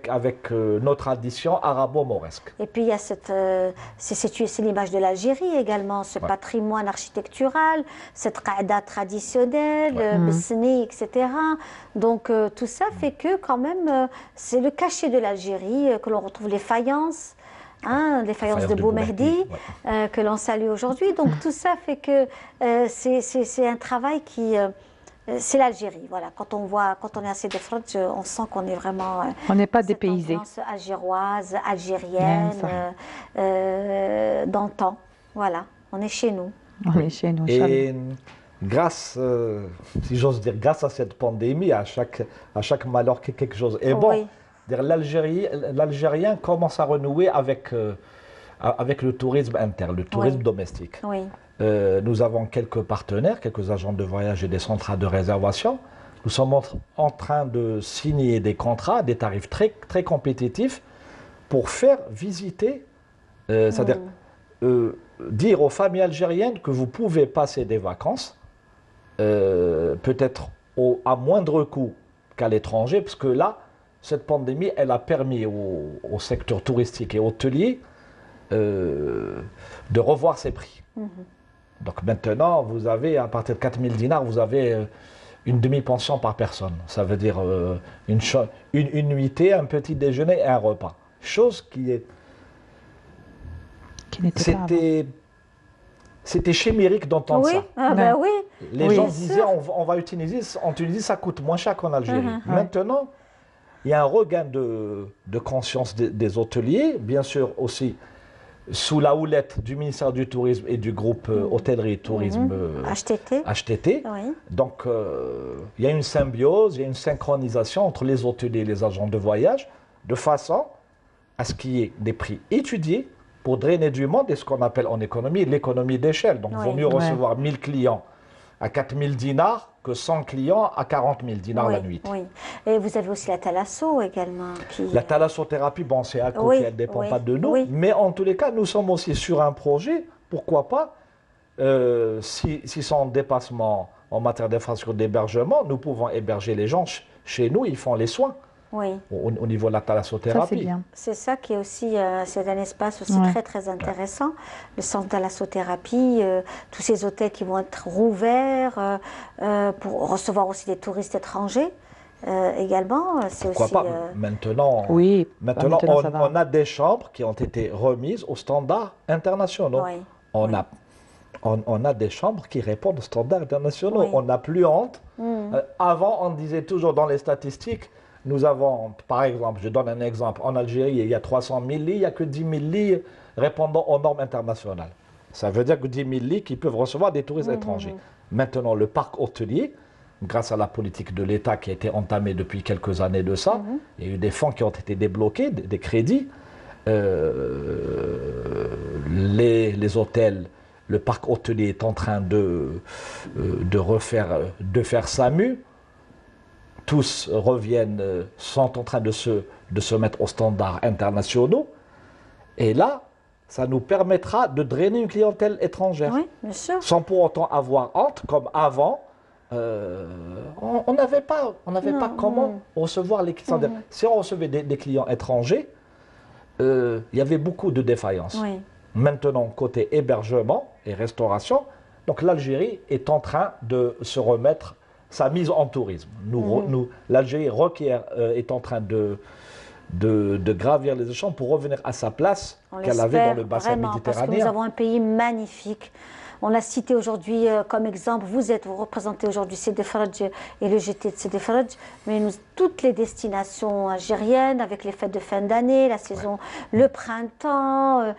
avec nos traditions arabo-mauresques. Et puis il y a c'est l'image de l'Algérie également, ce patrimoine architectural, cette qaïda traditionnelle, Besni, etc. Donc tout ça fait que quand même, c'est le cachet de l'Algérie, que l'on retrouve les faïences. Les faïences de Boumehdi, que l'on salue aujourd'hui. Donc tout ça fait que c'est un travail qui... c'est l'Algérie, voilà. Quand on est à Sédefrodj, on sent qu'on est vraiment... on n'est pas dépaysé. Algéroise, algérienne, d'antan. Voilà, on est chez nous. On est chez nous. Et grâce, si j'ose dire, grâce à cette pandémie, à chaque malheur, quelque chose est bon. L'Algérien commence à renouer avec le tourisme interne, le tourisme domestique. Nous avons quelques partenaires, quelques agents de voyage et des centrales de réservation. Nous sommes en train de signer des contrats, des tarifs très, très compétitifs pour faire visiter, c'est-à-dire dire aux familles algériennes que vous pouvez passer des vacances, peut-être à moindre coût qu'à l'étranger, parce que là, cette pandémie, elle a permis au secteur touristique et hôtelier de revoir ses prix. Donc maintenant, vous avez, à partir de 4000 dinars, vous avez une demi-pension par personne. Ça veut dire une nuitée, un petit déjeuner et un repas. Chose qui est... C'était chimérique d'entendre ça. Les gens disaient, on va utiliser, en Tunisie, ça coûte moins cher qu'en Algérie. Maintenant, il y a un regain de conscience des hôteliers, bien sûr aussi sous la houlette du ministère du Tourisme et du groupe Hôtellerie et Tourisme HTT. Donc, il y a une symbiose, il y a une synchronisation entre les hôteliers et les agents de voyage, de façon à ce qu'il y ait des prix étudiés pour drainer du monde et ce qu'on appelle en économie l'économie d'échelle. Donc, il vaut mieux recevoir 1000 clients à 4000 dinars que 100 clients à 40 000 dinars la nuit. Et vous avez aussi la thalasso également. La thalassothérapie, bon, c'est à côté, elle ne dépend pas de nous. Mais en tous les cas, nous sommes aussi sur un projet, pourquoi pas, si sont dépassement en matière d'infrastructure d'hébergement, nous pouvons héberger les gens chez nous, ils font les soins. Au niveau de la thalassothérapie. C'est ça qui est aussi, c'est un espace aussi très très intéressant. Le centre de thalassothérapie, tous ces hôtels qui vont être rouverts pour recevoir aussi des touristes étrangers également. Pourquoi pas maintenant, on a des chambres qui ont été remises aux standards internationaux. On a des chambres qui répondent aux standards internationaux. On n'a plus honte. Avant, on disait toujours dans les statistiques, nous avons, par exemple, je donne un exemple, en Algérie, il y a 300 000 lits, il n'y a que 10 000 lits répondant aux normes internationales. Ça veut dire que 10 000 lits qui peuvent recevoir des touristes étrangers. Maintenant, le parc hôtelier grâce à la politique de l'État qui a été entamée depuis quelques années de ça. Il y a eu des fonds qui ont été débloqués, des crédits. Les hôtels, le parc hôtelier est en train de faire SAMU. Tous reviennent, sont en train de se mettre aux standards internationaux. Et là, ça nous permettra de drainer une clientèle étrangère. Oui, bien sûr. Sans pour autant avoir honte, comme avant. On n'avait pas comment recevoir les clients. Si on recevait des clients étrangers, il y avait beaucoup de défaillances. Oui. Maintenant, côté hébergement et restauration, donc l'Algérie est en train de se remettre sa mise en tourisme. L'Algérie est en train de gravir les échelons pour revenir à sa place qu'elle avait dans le bassin méditerranéen. Parce que nous avons un pays magnifique. On l'a cité aujourd'hui comme exemple. Vous représentez aujourd'hui Sidi Fradj et le GT de Sidi Fradj, mais toutes les destinations algériennes, avec les fêtes de fin d'année, la saison, le printemps,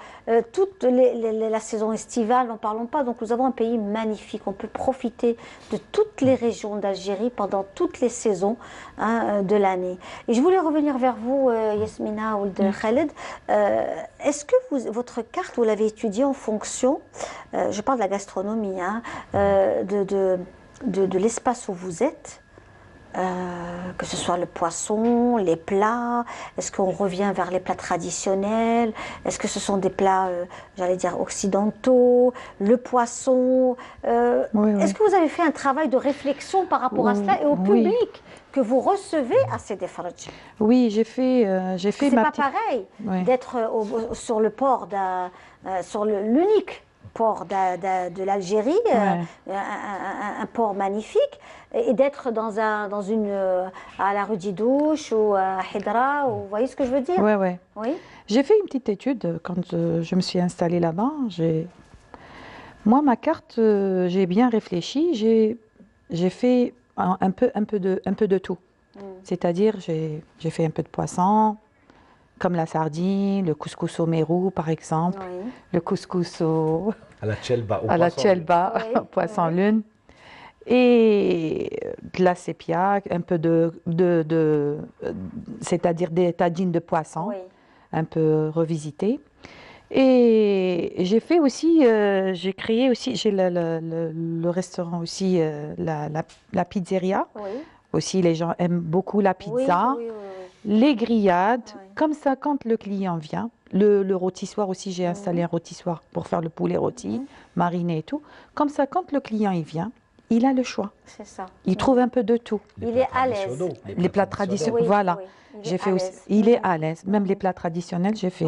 toute la saison estivale, n'en parlons pas. Donc nous avons un pays magnifique. On peut profiter de toutes les régions d'Algérie pendant toutes les saisons de l'année. Et je voulais revenir vers vous, Yasmina ou Khaled. Est-ce que votre carte, vous l'avez étudiée en fonction, je parle de la gastronomie, de l'espace où vous êtes, que ce soit le poisson, les plats, est-ce qu'on revient vers les plats traditionnels, est-ce que ce sont des plats, j'allais dire, occidentaux, le poisson, est-ce que vous avez fait un travail de réflexion par rapport à cela et au public que vous recevez à Sidi Fradj? Oui, j'ai fait c'est pas pareil d'être sur le port, sur l'unique port de l'Algérie, un port magnifique, et d'être à la rue Didouche ou à Hidra, vous voyez ce que je veux dire? Oui. J'ai fait une petite étude quand je me suis installée là-bas. Moi, ma carte, j'ai bien réfléchi, j'ai fait un peu de tout. C'est-à-dire, j'ai fait un peu de poisson, comme la sardine, le couscous au mérou, par exemple, le couscous à la tchelba, poisson lune, et de la sépia, un peu c'est-à-dire des tagines de poisson, un peu revisitées. Et j'ai fait aussi, j'ai créé aussi, j'ai le restaurant aussi, la pizzeria. Aussi, les gens aiment beaucoup la pizza. Les grillades, comme ça, quand le client vient, le rôtissoir aussi, j'ai installé un rôtissoir pour faire le poulet rôti, mariné et tout. Comme ça, quand le client il vient, il a le choix. C'est ça. Il trouve un peu de tout. Il est à l'aise. Les plats traditionnels, voilà. J'ai fait aussi. Il est à l'aise. Même les plats traditionnels, j'ai fait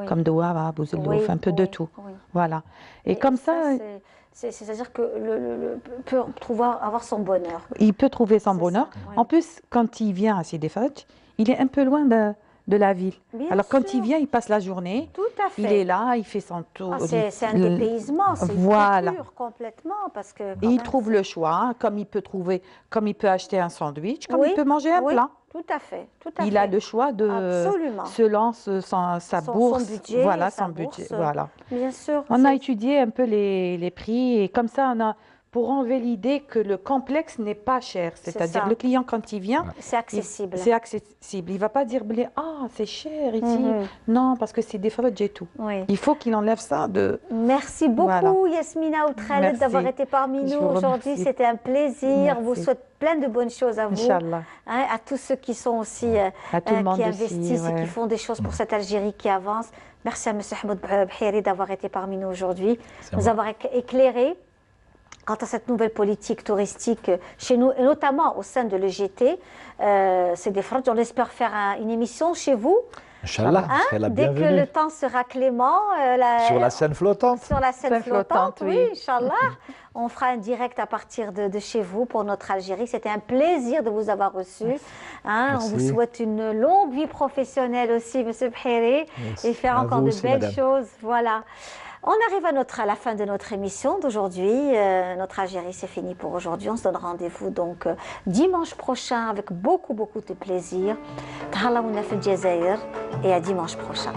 comme douara, bouzoulouf, un peu de tout. Voilà. Et comme ça. C'est-à-dire que peut avoir son bonheur. Il peut trouver son bonheur. En plus, quand il vient à Sidi Fradj, il est un peu loin de la ville. Alors quand il vient, il passe la journée. Tout à fait. Il est là, il fait son tour. C'est un dépaysement, c'est une culture complètement. Parce que, et il trouve le choix, comme il peut acheter un sandwich, comme il peut manger un plat. Tout à fait. Il a le choix selon sa bourse, son budget, son budget. Voilà. Bien sûr. On a étudié un peu les prix et comme ça, on a pour enlever l'idée que le complexe n'est pas cher. C'est-à-dire le client, quand il vient, c'est accessible. C'est accessible. Il ne va pas dire c'est cher ici. Non, parce que c'est des Fradj et tout. Il faut qu'il enlève ça de. Merci beaucoup, Yasmina Outrel, d'avoir été parmi nous aujourd'hui. C'était un plaisir. Je vous souhaite plein de bonnes choses à vous. Inch'Allah. À tous ceux qui sont aussi qui investissent et qui font des choses pour cette Algérie qui avance. Merci à M. Hamoud Bhiri d'avoir été parmi nous aujourd'hui, nous avoir éclairé quant à cette nouvelle politique touristique chez nous, et notamment au sein de l'EGT. Sidi Fradj, on espère faire une émission chez vous. Inch'Allah, dès que le temps sera clément. Sur la scène flottante. Sur la scène flottante, oui, Inch'Allah. On fera un direct à partir de chez vous pour notre Algérie. C'était un plaisir de vous avoir reçu. On vous souhaite une longue vie professionnelle aussi, M. Bhiri, et faire encore de belles choses. Voilà. On arrive à la fin de notre émission d'aujourd'hui. Notre Algérie, c'est fini pour aujourd'hui. On se donne rendez-vous donc dimanche prochain avec beaucoup de plaisir. Tahalla Mouna fil Djazaïr, et à dimanche prochain.